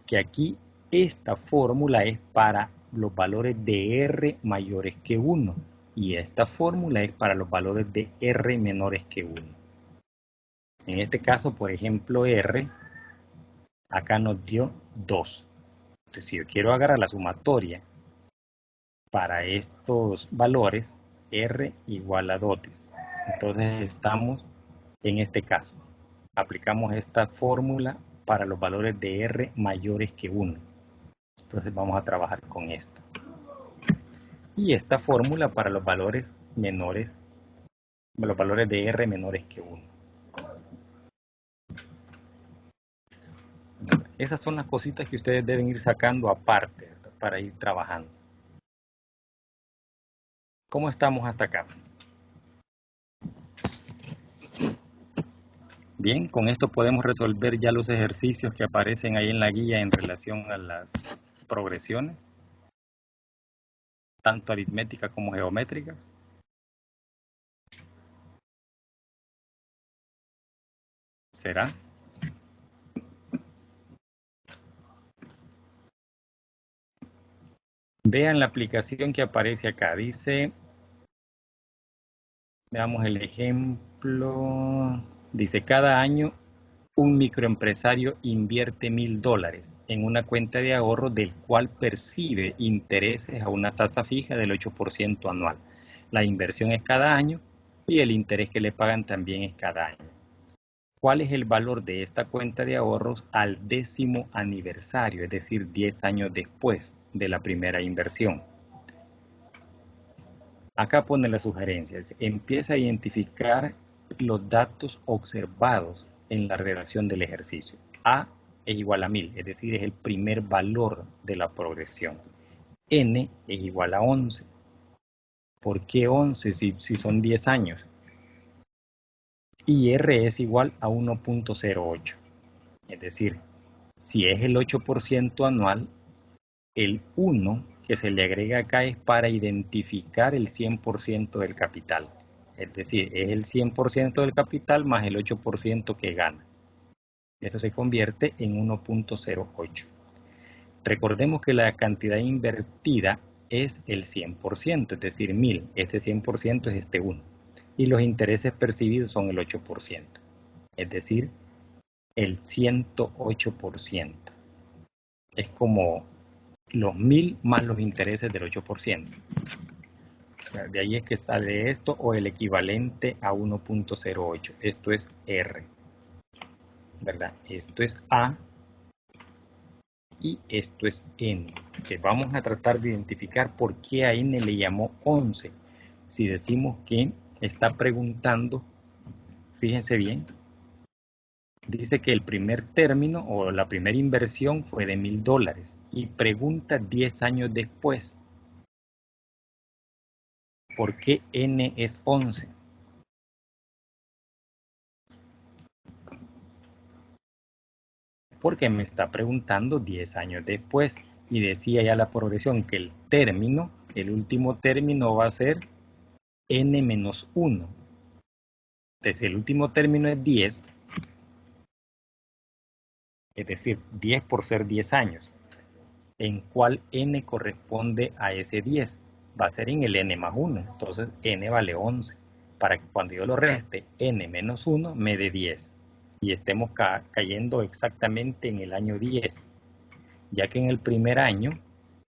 que aquí esta fórmula es para los valores de R mayores que 1 y esta fórmula es para los valores de R menores que 1. En este caso, por ejemplo, R, acá nos dio 2. Entonces, si yo quiero agarrar la sumatoria para estos valores, R igual a 2. Entonces, estamos en este caso. Aplicamos esta fórmula para los valores de R mayores que 1. Entonces vamos a trabajar con esta. Y esta fórmula para los valores menores, los valores de R menores que 1. Esas son las cositas que ustedes deben ir sacando aparte para ir trabajando. ¿Cómo estamos hasta acá? Bien, con esto podemos resolver ya los ejercicios que aparecen ahí en la guía en relación a las progresiones, tanto aritméticas como geométricas. ¿Será? Vean la aplicación que aparece acá. Dice, veamos el ejemplo. Dice, cada año Un microempresario invierte $1000 en una cuenta de ahorro del cual percibe intereses a una tasa fija del 8% anual. La inversión es cada año y el interés que le pagan también es cada año. ¿Cuál es el valor de esta cuenta de ahorros al 10º aniversario, es decir, 10 años después de la primera inversión? Acá pone la sugerencia, empieza a identificar los datos observados en la redacción del ejercicio. A es igual a 1000, es decir, es el primer valor de la progresión. N es igual a 11. ¿Por qué 11 si son 10 años? Y R es igual a 1.08. Es decir, si es el 8% anual, el 1 que se le agrega acá es para identificar el 100% del capital. Es decir, es el 100% del capital más el 8% que gana. Esto se convierte en 1.08. Recordemos que la cantidad invertida es el 100%, es decir, 1000. Este 100% es este 1. Y los intereses percibidos son el 8%. Es decir, el 108%. Es como los 1000 más los intereses del 8%. De ahí es que sale esto, o el equivalente a 1.08. Esto es R, ¿verdad? Esto es A y esto es N. Que vamos a tratar de identificar por qué a N le llamó 11. Si decimos que está preguntando, fíjense bien, dice que el primer término o la primera inversión fue de $1000 y pregunta 10 años después. ¿Por qué N es 11? Porque me está preguntando 10 años después y decía ya la progresión que el término, el último término va a ser N menos 1. Entonces el último término es 10, es decir, 10 por ser 10 años. ¿En cuál N corresponde a ese 10? Va a ser en el N más 1, entonces N vale 11. Para que cuando yo lo reste, N menos 1 me dé 10. Y estemos cayendo exactamente en el año 10. Ya que en el primer año,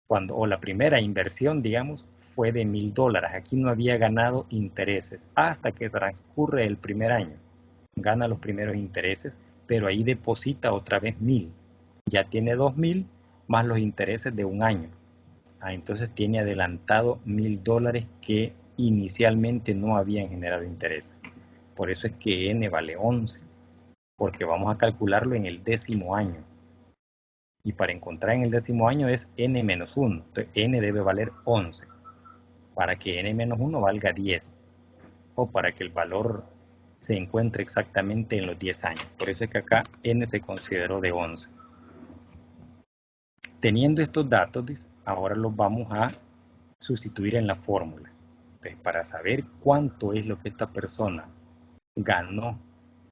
o la primera inversión, digamos, fue de $1000. Aquí no había ganado intereses hasta que transcurre el primer año. Gana los primeros intereses, pero ahí deposita otra vez 1000. Ya tiene 2000 más los intereses de un año. Entonces tiene adelantado $1000 que inicialmente no habían generado intereses. Por eso es que N vale 11, porque vamos a calcularlo en el 10º año. Y para encontrar en el 10º año es N menos 1. Entonces N debe valer 11. Para que N menos 1 valga 10. O para que el valor se encuentre exactamente en los 10 años. Por eso es que acá N se consideró de 11. Teniendo estos datos, ahora los vamos a sustituir en la fórmula. Entonces, para saber cuánto es lo que esta persona ganó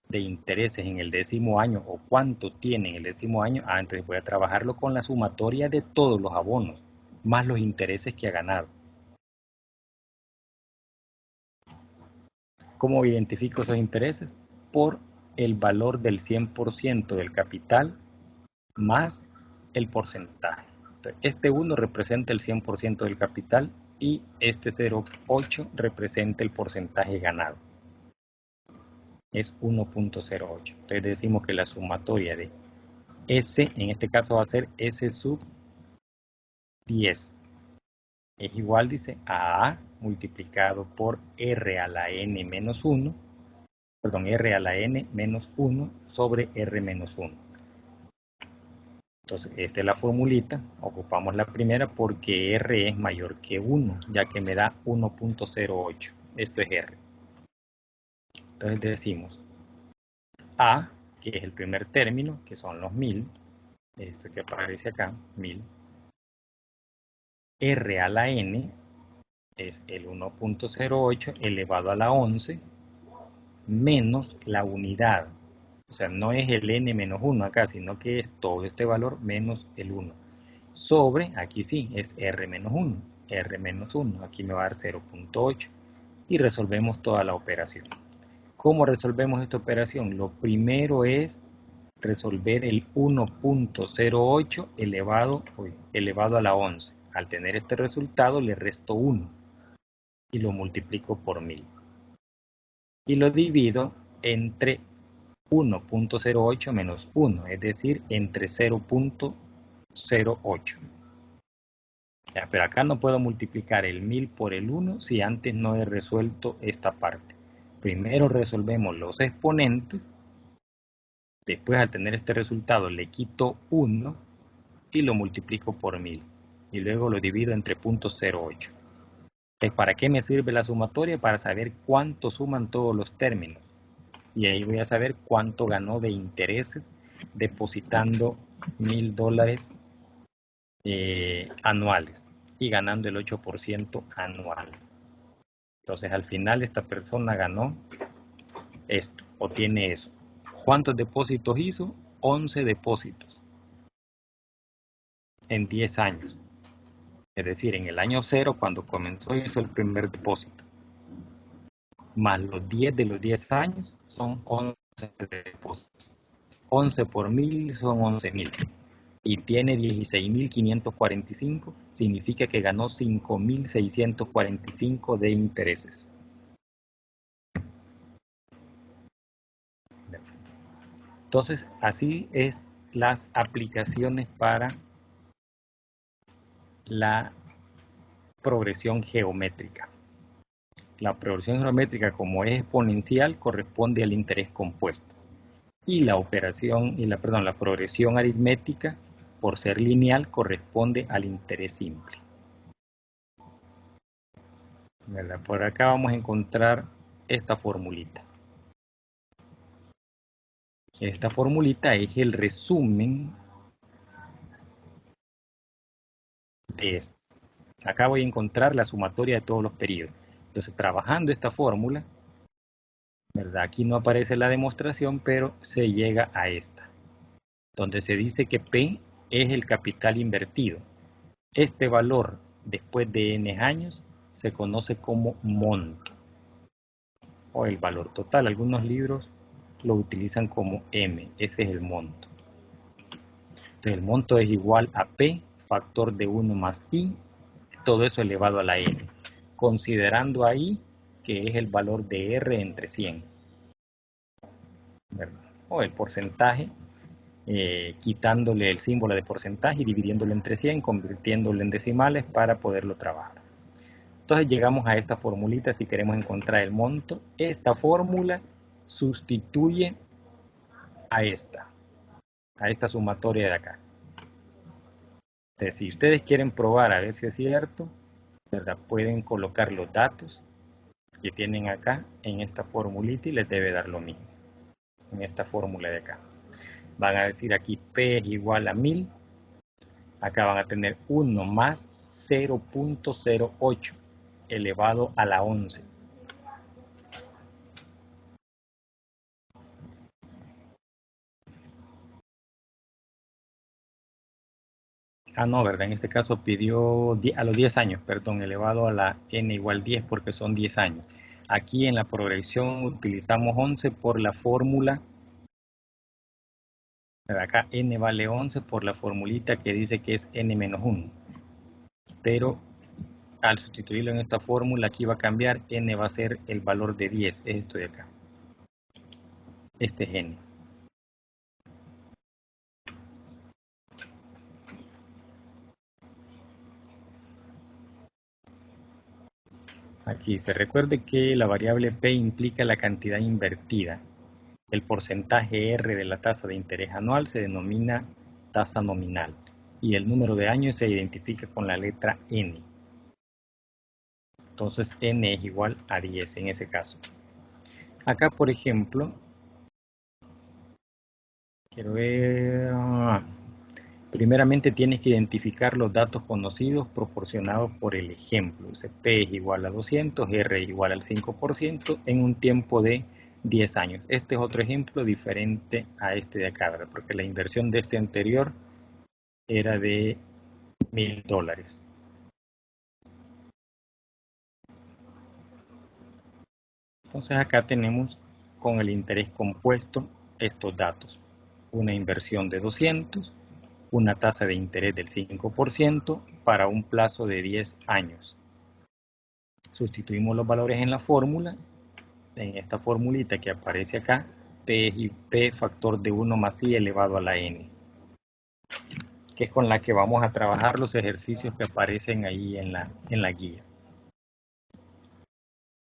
de intereses en el 10º año o cuánto tiene en el 10º año, entonces voy a trabajarlo con la sumatoria de todos los abonos, más los intereses que ha ganado. ¿Cómo identifico esos intereses? Por el valor del 100% del capital más el porcentaje. Entonces, este 1 representa el 100% del capital y este 0,8 representa el porcentaje ganado. Es 1.08. Entonces decimos que la sumatoria de S, en este caso va a ser S sub 10. Es igual, dice, a A multiplicado por R a la N menos 1, perdón, R a la N menos 1 sobre R menos 1. Entonces, esta es la formulita, ocupamos la primera porque R es mayor que 1, ya que me da 1.08. Esto es R. Entonces decimos A, que es el primer término, que son los 1000, esto que aparece acá, 1000. R a la N es el 1.08 elevado a la 11 menos la unidad. O sea, no es el N menos 1 acá, sino que es todo este valor menos el 1. Sobre, aquí sí, es R menos 1. R menos 1, aquí me va a dar 0.8. Y resolvemos toda la operación. ¿Cómo resolvemos esta operación? Lo primero es resolver el 1.08 elevado a la 11. Al tener este resultado le resto 1 y lo multiplico por 1000. Y lo divido entre 1.08 menos 1, es decir, entre 0.08. Ya, pero acá no puedo multiplicar el 1000 por el 1 si antes no he resuelto esta parte. Primero resolvemos los exponentes. Después, al tener este resultado, le quito 1 y lo multiplico por 1000. Y luego lo divido entre 0.08. ¿Para qué me sirve la sumatoria? Para saber cuánto suman todos los términos. Y ahí voy a saber cuánto ganó de intereses depositando $1000 anuales y ganando el 8% anual. Entonces, al final esta persona ganó esto o tiene eso. ¿Cuántos depósitos hizo? 11 depósitos en 10 años. Es decir, en el año 0, cuando comenzó, hizo el primer depósito. Más los 10 de los 10 años son 11 depósitos. 11 por 1000 son 11.000. Y tiene 16.545, significa que ganó 5.645 de intereses. Entonces, así es las aplicaciones para la progresión geométrica. La progresión geométrica, como es exponencial, corresponde al interés compuesto. Y la progresión aritmética, por ser lineal, corresponde al interés simple. ¿Verdad? Por acá vamos a encontrar esta formulita. Esta formulita es el resumen de esto. Acá voy a encontrar la sumatoria de todos los periodos. Entonces, trabajando esta fórmula, ¿verdad? Aquí no aparece la demostración, pero se llega a esta, donde se dice que P es el capital invertido. Este valor, después de n años, se conoce como monto, o el valor total. Algunos libros lo utilizan como M, ese es el monto. Entonces, el monto es igual a P, factor de 1 más I, todo eso elevado a la n, considerando ahí que es el valor de R entre 100, ¿verdad? O el porcentaje, quitándole el símbolo de porcentaje y dividiéndolo entre 100, convirtiéndolo en decimales para poderlo trabajar. Entonces llegamos a esta formulita si queremos encontrar el monto. Esta fórmula sustituye a esta sumatoria de acá. Entonces, si ustedes quieren probar a ver si es cierto, ¿verdad? Pueden colocar los datos que tienen acá en esta formulita y les debe dar lo mismo. En esta fórmula de acá. Van a decir aquí P es igual a 1000. Acá van a tener 1 más 0.08 elevado a la 11. No, ¿verdad? En este caso pidió a los 10 años, perdón, elevado a la n igual 10 porque son 10 años. Aquí en la progresión utilizamos 11 por la fórmula. Acá n vale 11 por la formulita que dice que es n menos 1. Pero al sustituirlo en esta fórmula, aquí va a cambiar, n va a ser el valor de 10, es esto de acá. Este es n. Aquí se recuerde que la variable P implica la cantidad invertida. El porcentaje R de la tasa de interés anual se denomina tasa nominal y el número de años se identifica con la letra N. Entonces N es igual a 10 en ese caso. Acá, por ejemplo, quiero ver... Primeramente tienes que identificar los datos conocidos proporcionados por el ejemplo. P es igual a 200, R es igual al 5% en un tiempo de 10 años. Este es otro ejemplo diferente a este de acá, ¿verdad? Porque la inversión de este anterior era de $1000. Entonces acá tenemos con el interés compuesto estos datos. una inversión de 200, una tasa de interés del 5% para un plazo de 10 años. Sustituimos los valores en la fórmula, en esta formulita que aparece acá, P factor de 1 más I elevado a la N, que es con la que vamos a trabajar los ejercicios que aparecen ahí en la guía.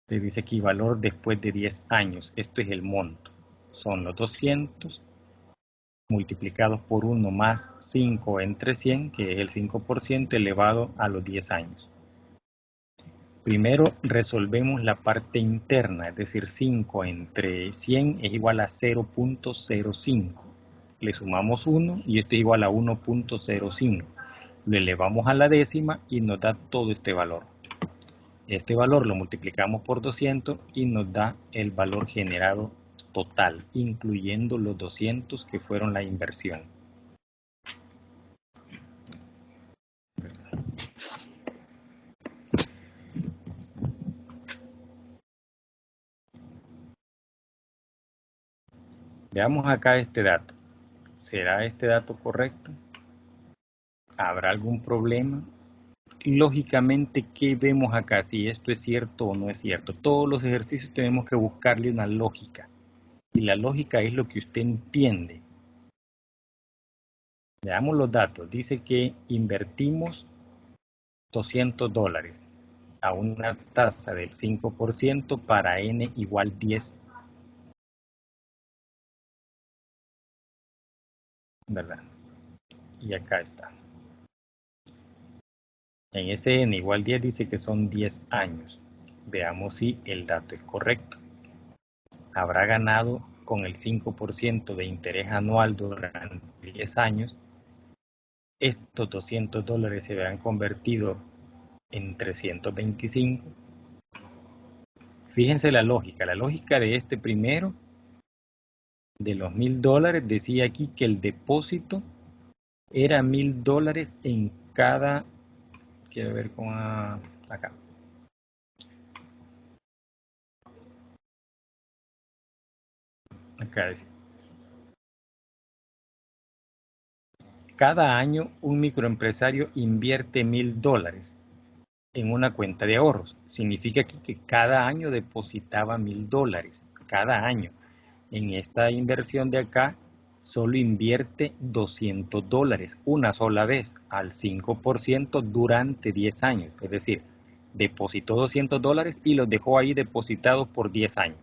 Te dice aquí valor después de 10 años, esto es el monto, son los 200 multiplicados por 1 más 5 entre 100, que es el 5% elevado a los 10 años. Primero resolvemos la parte interna, es decir, 5 entre 100 es igual a 0.05. Le sumamos 1 y esto es igual a 1.05. Lo elevamos a la décima y nos da todo este valor. Este valor lo multiplicamos por 200 y nos da el valor generado total, incluyendo los 200 que fueron la inversión. Veamos acá este dato. ¿Será este dato correcto? ¿Habrá algún problema? Lógicamente, ¿qué vemos acá? Si esto es cierto o no es cierto. Todos los ejercicios tenemos que buscarle una lógica. Y la lógica es lo que usted entiende. Veamos los datos. Dice que invertimos $200 a una tasa del 5% para n igual 10. ¿Verdad? Y acá está. En ese n igual 10 dice que son 10 años. Veamos si el dato es correcto. Habrá ganado con el 5% de interés anual durante 10 años. Estos $200 se habrán convertido en 325. Fíjense la lógica. La lógica de este primero, de los $1000, decía aquí que el depósito era $1000 en cada... Quiero ver cómo acá. Acá dice. Cada año un microempresario invierte $1000 en una cuenta de ahorros. Significa aquí que cada año depositaba $1000. Cada año. En esta inversión de acá solo invierte $200 una sola vez al 5% durante 10 años. Es decir, depositó $200 y los dejó ahí depositados por 10 años.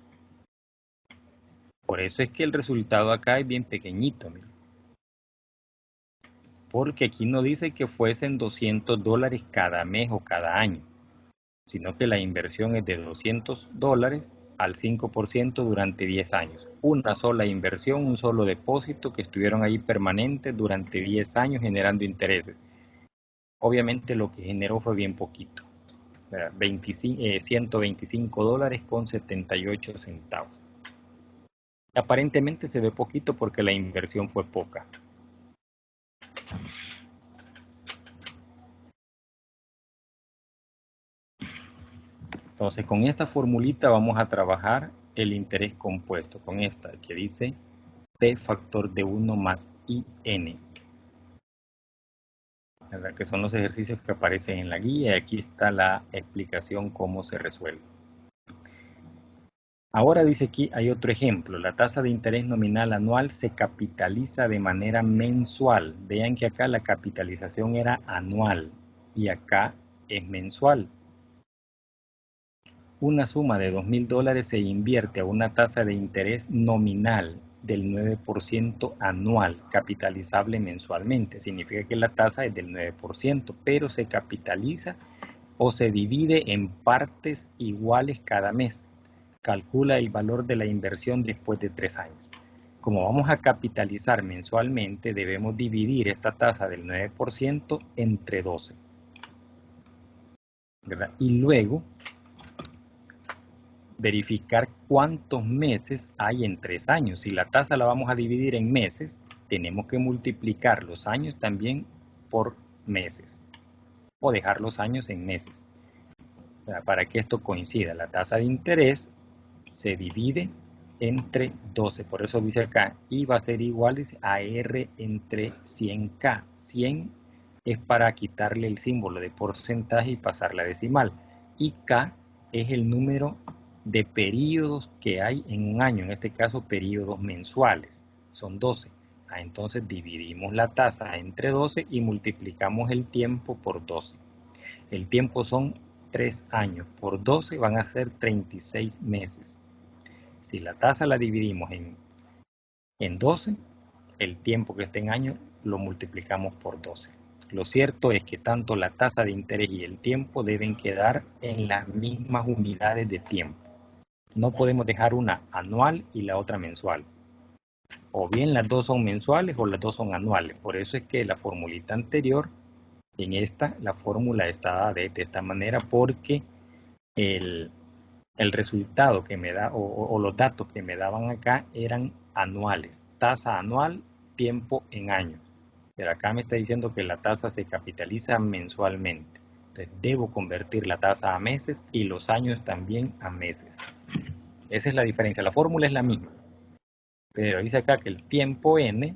Por eso es que el resultado acá es bien pequeñito. Mira. Porque aquí no dice que fuesen $200 cada mes o cada año, sino que la inversión es de $200 al 5% durante 10 años. Una sola inversión, un solo depósito que estuvieron ahí permanentes durante 10 años generando intereses. Obviamente lo que generó fue bien poquito, $125,78. Aparentemente se ve poquito porque la inversión fue poca. Entonces con esta formulita vamos a trabajar el interés compuesto, con esta que dice P factor de 1 más IN. ¿Verdad? Que son los ejercicios que aparecen en la guía y aquí está la explicación cómo se resuelve. Ahora dice aquí, hay otro ejemplo, la tasa de interés nominal anual se capitaliza de manera mensual. Vean que acá la capitalización era anual y acá es mensual. Una suma de $2000 se invierte a una tasa de interés nominal del 9% anual, capitalizable mensualmente. Significa que la tasa es del 9%, pero se capitaliza o se divide en partes iguales cada mes. Calcula el valor de la inversión después de 3 años. Como vamos a capitalizar mensualmente, debemos dividir esta tasa del 9% entre 12. ¿Verdad? Y luego verificar cuántos meses hay en 3 años. Si la tasa la vamos a dividir en meses, tenemos que multiplicar los años también por meses o dejar los años en meses. Para que esto coincida, la tasa de interés se divide entre 12. Por eso dice acá, y va a ser igual dice, a R entre 100K. 100 es para quitarle el símbolo de porcentaje y pasar la decimal. Y K es el número de periodos que hay en un año, en este caso periodos mensuales, son 12. Entonces dividimos la tasa entre 12 y multiplicamos el tiempo por 12. El tiempo son 3 años, por 12 van a ser 36 meses. Si la tasa la dividimos en 12, el tiempo que esté en años lo multiplicamos por 12. Lo cierto es que tanto la tasa de interés y el tiempo deben quedar en las mismas unidades de tiempo. No podemos dejar una anual y la otra mensual. O bien las dos son mensuales o las dos son anuales. Por eso es que la formulita anterior, en esta, la fórmula está dada de esta manera porque el resultado que me da o los datos que me daban acá eran anuales. Tasa anual, tiempo en años. Pero acá me está diciendo que la tasa se capitaliza mensualmente. Entonces debo convertir la tasa a meses y los años también a meses. Esa es la diferencia. La fórmula es la misma. Pero dice acá que el tiempo n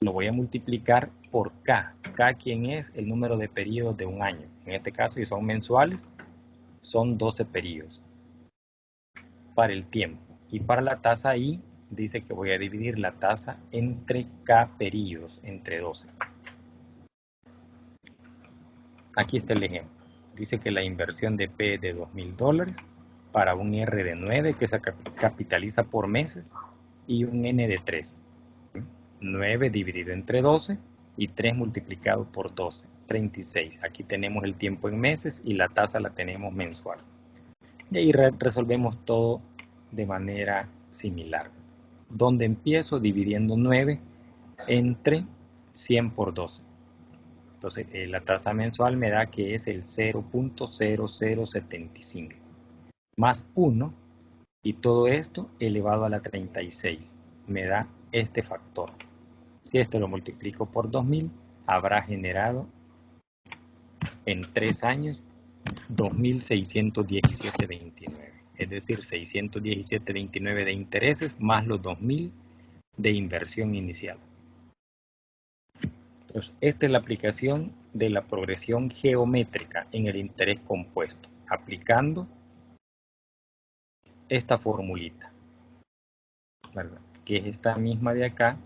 lo voy a multiplicar por k. K, ¿quién es? El número de periodos de un año. En este caso, si son mensuales, son 12 periodos para el tiempo. Y para la tasa I, dice que voy a dividir la tasa entre k periodos, entre 12. Aquí está el ejemplo. Dice que la inversión de P es de $2,000 para un R de 9 que se capitaliza por meses y un N de 3. 9 dividido entre 12 y 3 multiplicado por 12, 36. Aquí tenemos el tiempo en meses y la tasa la tenemos mensual. Y ahí resolvemos todo de manera similar. Donde empiezo dividiendo 9 entre 100 por 12. Entonces la tasa mensual me da que es el 0.0075 más 1 y todo esto elevado a la 36 me da este factor. Si esto lo multiplico por 2000 habrá generado en 3 años 2.617.29, es decir 617.29 de intereses más los 2.000 de inversión inicial. Entonces, esta es la aplicación de la progresión geométrica en el interés compuesto, aplicando esta formulita, ¿verdad? Que es esta misma de acá,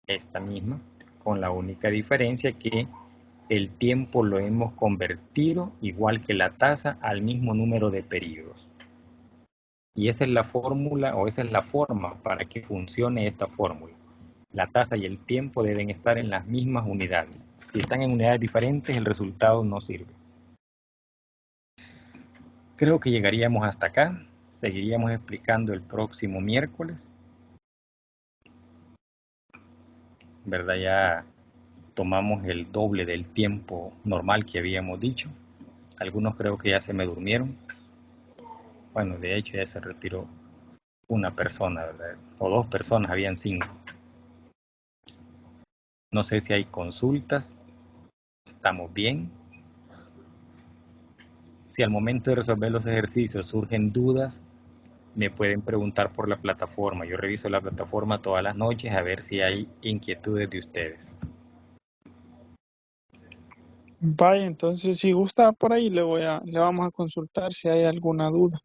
esta misma, con la única diferencia que el tiempo lo hemos convertido, igual que la tasa, al mismo número de periodos. Y esa es la fórmula, o esa es la forma para que funcione esta fórmula. La tasa y el tiempo deben estar en las mismas unidades. Si están en unidades diferentes, el resultado no sirve. Creo que llegaríamos hasta acá. Seguiríamos explicando el próximo miércoles. ¿Verdad? Ya tomamos el doble del tiempo normal que habíamos dicho. Algunos creo que ya se me durmieron. Bueno, de hecho ya se retiró una persona, ¿verdad? O dos personas, habían 5. No sé si hay consultas. ¿Estamos bien? Si al momento de resolver los ejercicios surgen dudas, me pueden preguntar por la plataforma. Yo reviso la plataforma todas las noches a ver si hay inquietudes de ustedes. Vaya, entonces si gusta por ahí le vamos a consultar si hay alguna duda.